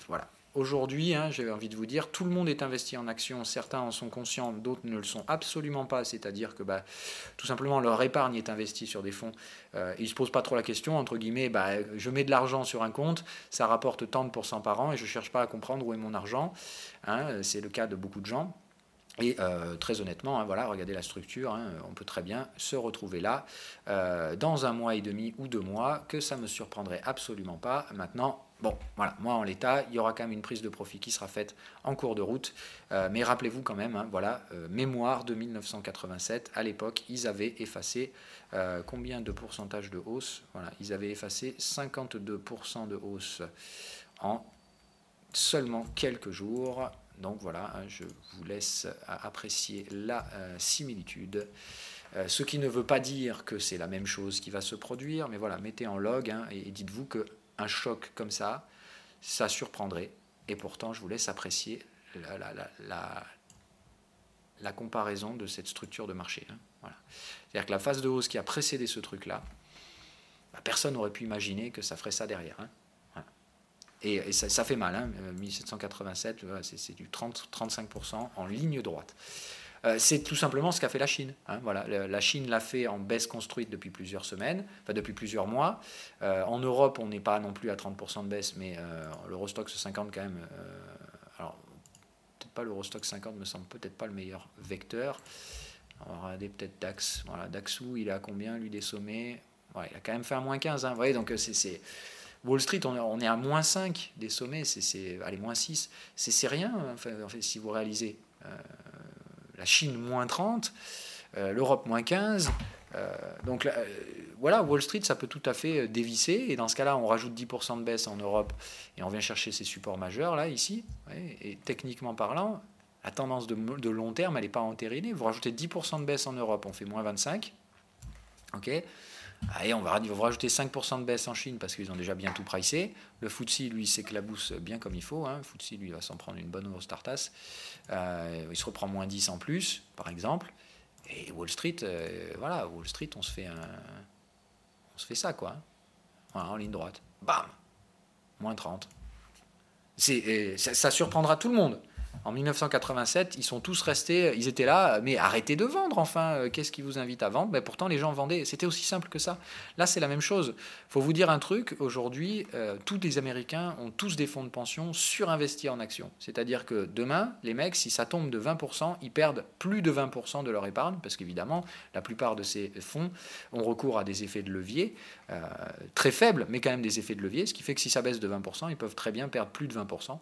voilà. Aujourd'hui, hein, j'ai envie de vous dire, tout le monde est investi en actions. Certains en sont conscients, d'autres ne le sont absolument pas. C'est-à-dire que tout simplement leur épargne est investie sur des fonds. Ils ne se posent pas trop la question, entre guillemets, je mets de l'argent sur un compte, ça rapporte tant de pourcents par an et je ne cherche pas à comprendre où est mon argent. Hein, c'est le cas de beaucoup de gens. Et très honnêtement, hein, voilà, regardez la structure, hein, on peut très bien se retrouver là dans 1 mois et demi ou 2 mois, que ça ne me surprendrait absolument pas. Maintenant, bon, voilà, moi en l'état, il y aura quand même une prise de profit qui sera faite en cours de route. Mais rappelez-vous quand même, hein, voilà, mémoire de 1987, à l'époque, ils avaient effacé combien de pourcentage de hausse? Voilà, ils avaient effacé 52% de hausse en seulement quelques jours. Donc voilà, je vous laisse apprécier la similitude. Ce qui ne veut pas dire que c'est la même chose qui va se produire, mais voilà, mettez en log hein, et dites-vous qu'un choc comme ça, ça surprendrait. Et pourtant, je vous laisse apprécier la comparaison de cette structure de marché. Hein, voilà. C'est-à-dire que la phase de hausse qui a précédé ce truc-là, personne n'aurait pu imaginer que ça ferait ça derrière. Hein. Et ça fait mal, hein, 1787, c'est du 30-35% en ligne droite. C'est tout simplement ce qu'a fait la Chine. Hein, voilà. La Chine l'a fait en baisse construite depuis plusieurs semaines, enfin depuis plusieurs mois. En Europe, on n'est pas non plus à 30% de baisse, mais l'Eurostoxx 50 quand même. Alors, peut-être pas l'Eurostoxx 50 me semble peut-être pas le meilleur vecteur. On va regarder peut-être DAX. Voilà, DAXou, il est à combien lui des sommets? Ouais, il a quand même fait un moins 15. Hein, vous voyez, donc c'est Wall Street, on est à moins 5 des sommets, allez, moins 6, c'est rien, enfin, en fait, si vous réalisez. La Chine, moins 30, l'Europe, moins 15. Donc voilà, Wall Street, ça peut tout à fait dévisser, et dans ce cas-là, on rajoute 10% de baisse en Europe, et on vient chercher ces supports majeurs, là, ici, ouais, et techniquement parlant, la tendance de long terme, elle n'est pas entérinée. Vous rajoutez 10% de baisse en Europe, on fait moins 25, ok. Allez, on va rajouter 5% de baisse en Chine parce qu'ils ont déjà bien tout pricé. Le FTSE, lui, s'éclabousse bien comme il faut. Hein. Le FTSE, lui, va s'en prendre une bonne grosse tartasse. Il se reprend moins 10 en plus, par exemple. Et Wall Street, voilà, Wall Street, on se fait ça, quoi. Voilà, en ligne droite. Bam, moins 30. Ça surprendra tout le monde. En 1987, ils sont tous restés, ils étaient là, mais arrêtez de vendre, enfin, qu'est-ce qui vous invite à vendre? Pourtant, les gens vendaient, c'était aussi simple que ça. Là, c'est la même chose. Il faut vous dire un truc, aujourd'hui, tous les Américains ont tous des fonds de pension surinvestis en actions. C'est-à-dire que demain, les mecs, si ça tombe de 20%, ils perdent plus de 20% de leur épargne, parce qu'évidemment, la plupart de ces fonds ont recours à des effets de levier, très faibles, mais quand même des effets de levier, ce qui fait que si ça baisse de 20%, ils peuvent très bien perdre plus de 20%.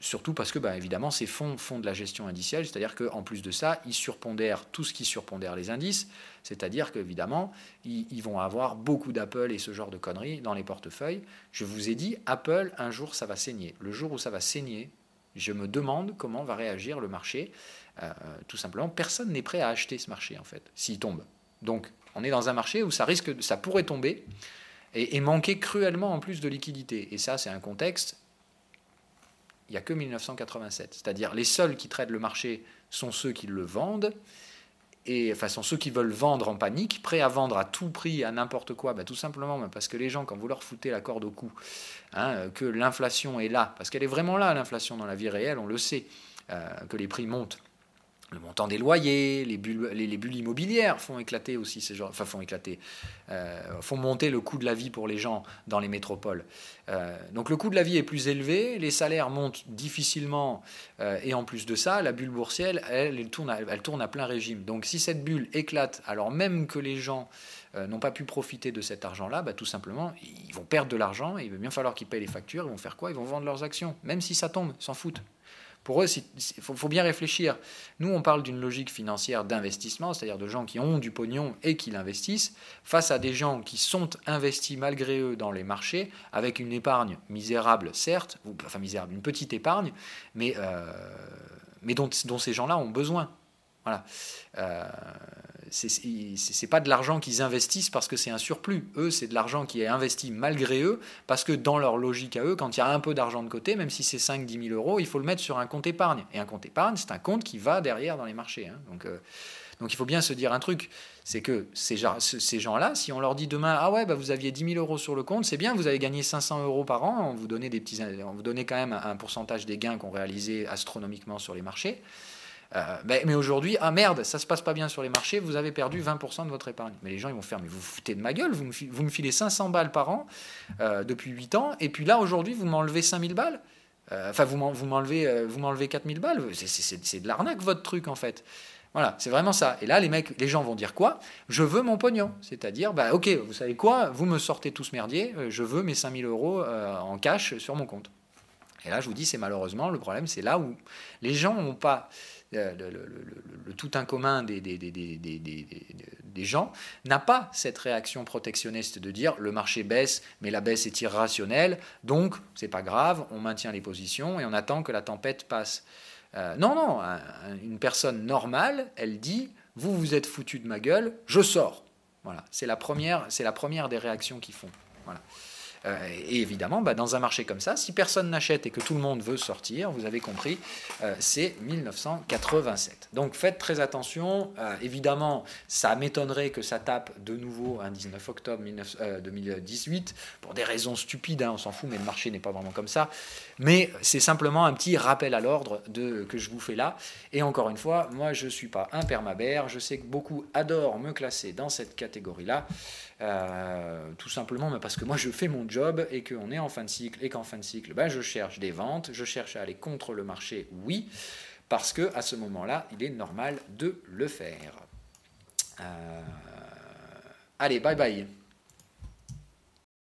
Surtout parce que, évidemment, ces fonds font de la gestion indicielle, c'est-à-dire qu'en plus de ça, ils surpondèrent tout ce qui surpondère les indices, c'est-à-dire qu'évidemment, ils vont avoir beaucoup d'Apple et ce genre de conneries dans les portefeuilles. Je vous ai dit, Apple, un jour, ça va saigner. Le jour où ça va saigner, je me demande comment va réagir le marché. Tout simplement, personne n'est prêt à acheter ce marché, en fait, s'il tombe. Donc, on est dans un marché où ça pourrait tomber et manquer cruellement en plus de liquidité. Et ça, c'est un contexte... Il n'y a que 1987. C'est-à-dire les seuls qui traitent le marché sont ceux qui le vendent, sont ceux qui veulent vendre en panique, prêts à vendre à tout prix, à n'importe quoi, tout simplement parce que les gens, quand vous leur foutez la corde au cou, que l'inflation est là, parce qu'elle est vraiment là, l'inflation dans la vie réelle, on le sait, que les prix montent. Le montant des loyers, les bulles immobilières font éclater aussi font monter le coût de la vie pour les gens dans les métropoles. Donc le coût de la vie est plus élevé, les salaires montent difficilement, et en plus de ça, la bulle boursière, elle tourne à plein régime. Donc si cette bulle éclate, alors même que les gens n'ont pas pu profiter de cet argent-là, tout simplement, ils vont perdre de l'argent, et il va bien falloir qu'ils payent les factures, ils vont faire quoi? Ils vont vendre leurs actions, même si ça tombe, ils s'en foutent. Pour eux, il faut bien réfléchir. Nous, on parle d'une logique financière d'investissement, c'est-à-dire de gens qui ont du pognon et qui l'investissent, face à des gens qui sont investis malgré eux dans les marchés, avec une épargne misérable, certes, enfin misérable, une petite épargne, mais dont ces gens-là ont besoin. Voilà. C'est pas de l'argent qu'ils investissent parce que c'est un surplus. Eux, c'est de l'argent qui est investi malgré eux, parce que dans leur logique à eux, quand il y a un peu d'argent de côté, même si c'est 5-10 000 euros, il faut le mettre sur un compte épargne. Et un compte épargne, c'est un compte qui va derrière dans les marchés. Donc il faut bien se dire un truc, c'est que ces gens-là, si on leur dit demain, ah ouais, vous aviez 10 000 euros sur le compte, c'est bien, vous avez gagné 500 euros par an, on vous donnait quand même un pourcentage des gains qu'on réalisait astronomiquement sur les marchés. Mais aujourd'hui, ah merde, ça se passe pas bien sur les marchés, vous avez perdu 20% de votre épargne. Mais les gens, ils vont faire, mais vous vous foutez de ma gueule, vous me filez 500 balles par an depuis 8 ans, et puis là, aujourd'hui, vous m'enlevez 5000 balles. Vous m'enlevez 4000 balles. C'est de l'arnaque, votre truc, en fait. Voilà, c'est vraiment ça. Et là, les gens vont dire quoi? Je veux mon pognon. C'est-à-dire, ok, vous savez quoi? Vous me sortez tout ce merdier, je veux mes 5000 euros en cash sur mon compte. Et là, je vous dis, c'est malheureusement, le problème, c'est là où les gens n'ont pas... Le tout un commun des gens n'a pas cette réaction protectionniste de dire le marché baisse, mais la baisse est irrationnelle, donc c'est pas grave, on maintient les positions et on attend que la tempête passe. Non, une personne normale, elle dit vous vous êtes foutu de ma gueule, je sors. Voilà, c'est la première des réactions qu'ils font. Voilà. Et évidemment, dans un marché comme ça, si personne n'achète et que tout le monde veut sortir, vous avez compris, c'est 1987. Donc faites très attention. Évidemment, ça m'étonnerait que ça tape de nouveau un 19 octobre 2018, pour des raisons stupides, on s'en fout, mais le marché n'est pas vraiment comme ça. Mais c'est simplement un petit rappel à l'ordre que je vous fais là. Et encore une fois, moi je ne suis pas un permabère, je sais que beaucoup adorent me classer dans cette catégorie-là. Tout simplement parce que moi je fais mon job et qu'on est en fin de cycle et qu'en fin de cycle je cherche des ventes, je cherche à aller contre le marché, oui, parce que à ce moment-là il est normal de le faire. Allez, bye bye.